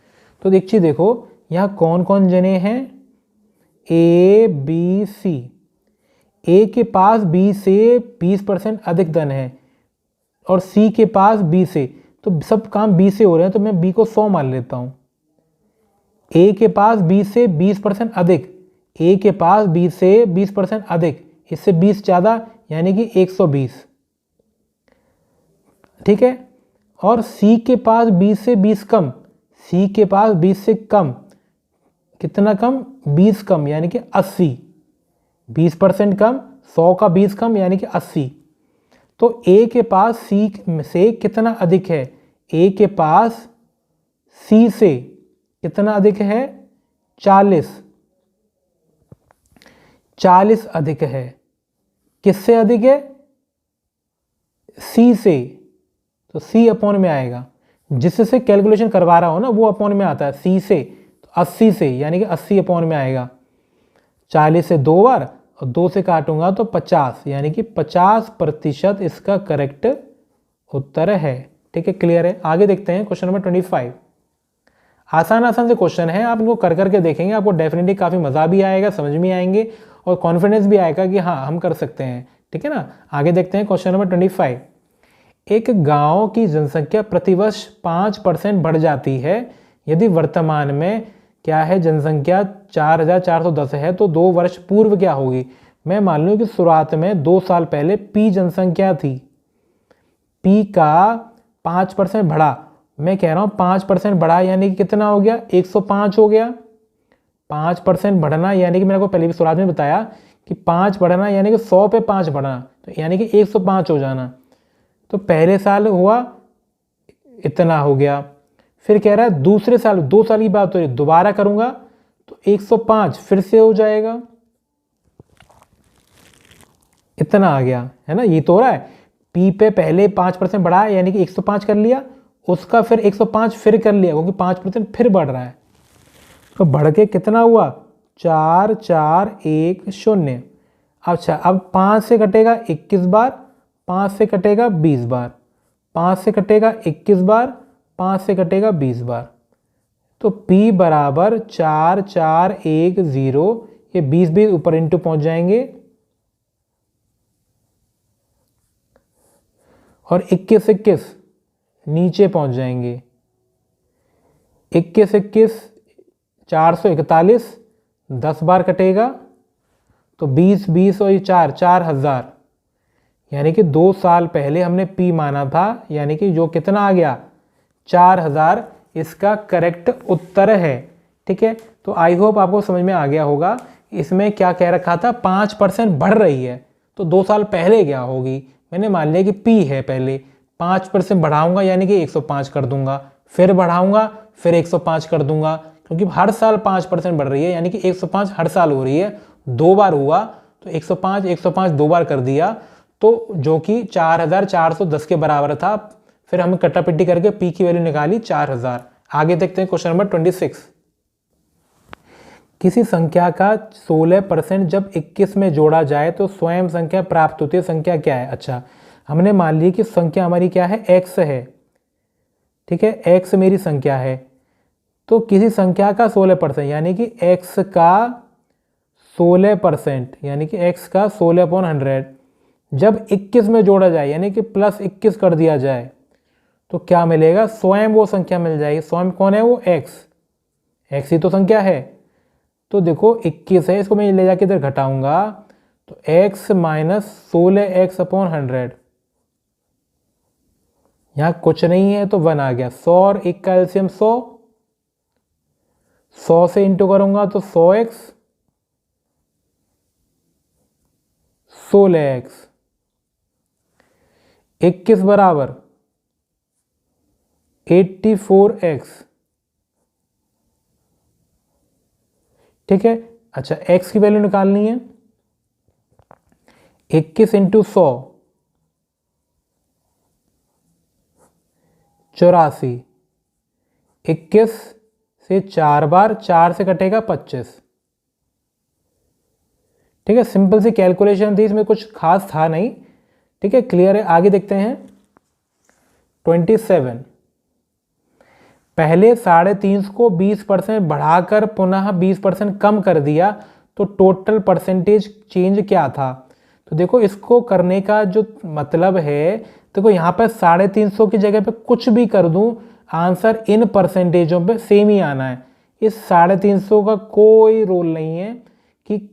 तो देखिए देखो यहाँ कौन कौन जने हैं, ए बी सी। ए के पास बी से 20% अधिक धन है और सी के पास बी से, तो सब काम बी से हो रहे हैं, तो मैं बी को 100 मान लेता हूँ। ए के पास बी से 20% अधिक, ए के पास बी से 20% अधिक, इससे 20 ज़्यादा यानी कि 120, ठीक है। और सी के पास 20 से 20 कम, सी के पास 20 से कम, कितना कम, 20 कम यानी कि 80, 20% कम, 100 का 20 कम यानी कि 80। तो ए के पास सी से कितना अधिक है, ए के पास सी से कितना अधिक है, 40, 40 अधिक है। किससे अधिक है, सी से, तो सी अपॉन में आएगा, जिससे कैलकुलेशन करवा रहा हो ना वो अपॉन में आता है, सी से तो 80 से यानी कि 80 अपॉन में आएगा। 40 से 2 बार और 2 से काटूंगा तो 50 यानी कि 50% इसका करेक्ट उत्तर है, ठीक है। क्लियर है। आगे देखते हैं क्वेश्चन नंबर 25। आसान आसान से क्वेश्चन है, आप इनको कर करके देखेंगे, आपको डेफिनेटली काफ़ी मज़ा भी आएगा, समझ में आएंगे और कॉन्फिडेंस भी आएगा कि हाँ हम कर सकते हैं, ठीक है ना। आगे देखते हैं क्वेश्चन नंबर 25। एक गांव की जनसंख्या प्रतिवर्ष 5% बढ़ जाती है, यदि वर्तमान में क्या है जनसंख्या 4410 है, तो 2 वर्ष पूर्व क्या होगी। मैं मान लूँ कि शुरुआत में 2 साल पहले पी जनसंख्या थी, पी का 5% बढ़ा, मैं कह रहा हूँ 5% बढ़ा यानी कि कितना हो गया, 105 हो गया। 5% बढ़ना यानी कि मैंने आपको पहले भी शुरुआत में बताया कि 5 बढ़ना यानी कि 100 पे 5 बढ़ना, तो यानी कि 105 हो जाना। तो पहले साल हुआ इतना हो गया, फिर कह रहा है दूसरे साल, 2 साल की बात हो रही, दोबारा करूंगा तो 105 फिर से हो जाएगा, इतना आ गया है ना। ये तो हो रहा है, पी पे पहले 5% बढ़ाया यानी कि 105 कर लिया, उसका फिर 105 फिर कर लिया क्योंकि 5% फिर बढ़ रहा है, तो बढ़ के कितना हुआ, 4410। अच्छा अब 5 से कटेगा 21 बार, 5 से कटेगा 20 बार, 5 से कटेगा 21 बार, 5 से कटेगा 20 बार, तो P बराबर 4410, ये 20 ऊपर इंटू पहुंच जाएंगे और 21 नीचे पहुंच जाएंगे। 21 441, 10 बार कटेगा तो 20 और ये 4000, यानी कि 2 साल पहले हमने P माना था, यानी कि जो कितना आ गया 4000 इसका करेक्ट उत्तर है, ठीक है। तो आई होप आपको समझ में आ गया होगा। इसमें क्या कह रखा था, 5% बढ़ रही है, तो 2 साल पहले क्या होगी, मैंने मान लिया कि P है पहले, 5% बढ़ाऊंगा यानी कि 105 कर दूंगा, फिर बढ़ाऊंगा फिर 105 कर दूंगा, क्योंकि हर साल 5% बढ़ रही है यानी कि 105 हर साल हो रही है। 2 बार हुआ तो 105 2 बार कर दिया, तो जो कि 4410 के बराबर था। फिर हम कटापिट्टी करके P की वैल्यू निकाली 4000। आगे देखते हैं क्वेश्चन नंबर 26। किसी संख्या का 16% जब 21 में जोड़ा जाए तो स्वयं संख्या प्राप्त होती है, संख्या क्या है। अच्छा हमने मान ली कि संख्या हमारी क्या है, x है, ठीक है, x मेरी संख्या है। तो किसी संख्या का 16% यानी कि x का 16% यानी कि x का 16/100 जब 21 में जोड़ा जाए यानी कि +21 कर दिया जाए तो क्या मिलेगा, स्वयं वो संख्या मिल जाएगी। स्वयं कौन है, वो x ही तो संख्या है। तो देखो 21 है, इसको मैं ले जाके इधर घटाऊंगा तो x माइनस 16x/100, यहाँ कुछ नहीं है तो 1 आ गया। 100 और 1 का एलसीएम 100, 100 से इंटू करूंगा तो 100x, 16x, 21 बराबर 84x, ठीक है। अच्छा x की वैल्यू निकालनी है, 21 इंटू 100 84, 21 से 4 बार, 4 से कटेगा 25, ठीक है। सिंपल सी कैलकुलेशन थी, इसमें कुछ खास था नहीं, ठीक है। क्लियर है। आगे देखते हैं 27। पहले 350 को 20% बढ़ाकर पुनः 20% कम कर दिया, तो टोटल परसेंटेज चेंज क्या था? तो देखो इसको करने का जो मतलब है, देखो यहाँ पर 350 की जगह पे कुछ भी कर दूं, आंसर इन परसेंटेजों पे सेम ही आना है। इस 350 का कोई रोल नहीं है कि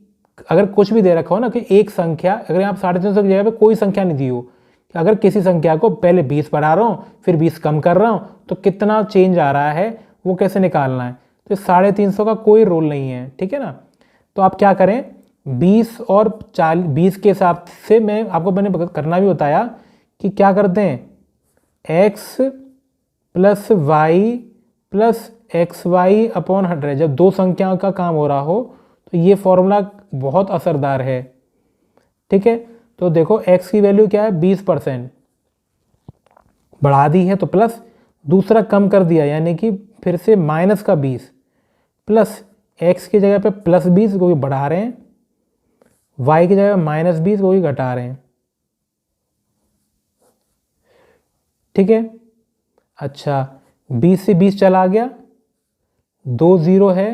अगर कुछ भी दे रखा हो ना कि एक संख्या, अगर आप 350 की जगह पे कोई संख्या नहीं दी हो, अगर किसी संख्या को पहले 20 बढ़ा रहा हूँ फिर 20 कम कर रहा हूँ, तो कितना चेंज आ रहा है वो कैसे निकालना है? तो 350 का कोई रोल नहीं है, ठीक है ना। तो आप क्या करें, 20 और 40, 20 के हिसाब से मैंने आपको करना भी बताया कि क्या करते हैं, x plus y plus x y upon 100। जब दो संख्याओं का काम हो रहा हो तो ये फॉर्मूला बहुत असरदार है, ठीक है। तो देखो x की वैल्यू क्या है, 20%, बढ़ा दी है तो प्लस, दूसरा कम कर दिया यानी कि फिर से माइनस का 20, प्लस x की जगह पे प्लस 20 को भी बढ़ा रहे हैं, y की जगह माइनस 20 को भी घटा रहे हैं, ठीक है। अच्छा 20 से 20 चला गया, 2 0 है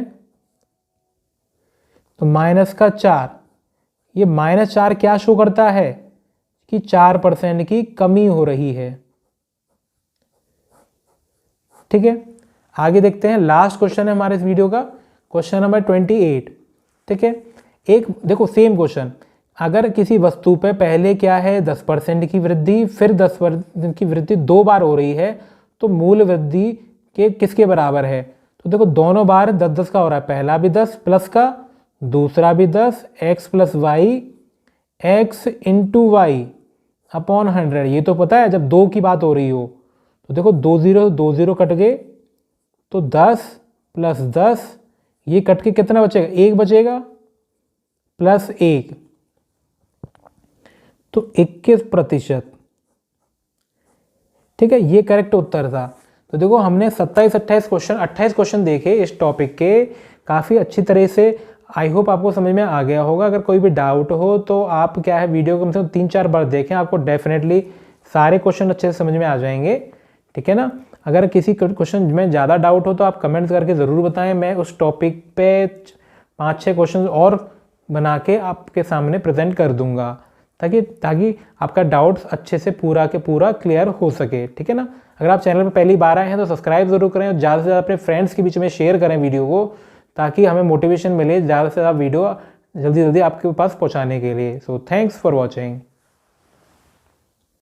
तो माइनस का 4, ये -4 क्या शो करता है कि 4% की कमी हो रही है, ठीक है। आगे देखते हैं, लास्ट क्वेश्चन है हमारे इस वीडियो का, क्वेश्चन नंबर 28, ठीक है। एक देखो सेम क्वेश्चन, अगर किसी वस्तु पे पहले क्या है 10% की वृद्धि, फिर 10% की वृद्धि 2 बार हो रही है, तो मूल वृद्धि के किसके बराबर है? तो देखो दोनों बार 10-10 का हो रहा है, पहला भी 10 प्लस का, दूसरा भी 10, x plus y, x into y upon 100। ये तो पता है जब 2 की बात हो रही हो, तो देखो 2 0 कट गए, तो 10 प्लस 10, ये कट के कितना बचेगा, 1 बचेगा, प्लस 1, तो 21%, ठीक है। ये करेक्ट उत्तर था। तो देखो हमने 28 क्वेश्चन देखे इस टॉपिक के, काफ़ी अच्छी तरह से, आई होप आपको समझ में आ गया होगा। अगर कोई भी डाउट हो तो आप क्या है वीडियो को कम से कम 3-4 बार देखें, आपको डेफिनेटली सारे क्वेश्चन अच्छे से समझ में आ जाएंगे, ठीक है ना। अगर किसी क्वेश्चन में ज़्यादा डाउट हो तो आप कमेंट्स करके ज़रूर बताएं, मैं उस टॉपिक पे 5-6 क्वेश्चन और बना के आपके सामने प्रेजेंट कर दूंगा, ताकि आपका डाउट्स अच्छे से पूरा के पूरा क्लियर हो सके, ठीक है ना। अगर आप चैनल पर पहली बार आए हैं तो सब्सक्राइब जरूर करें और ज़्यादा से ज़्यादा अपने फ्रेंड्स के बीच में शेयर करें वीडियो को, ताकि हमें मोटिवेशन मिले ज़्यादा से ज़्यादा वीडियो जल्दी आपके पास पहुँचाने के लिए। So thanks for watching.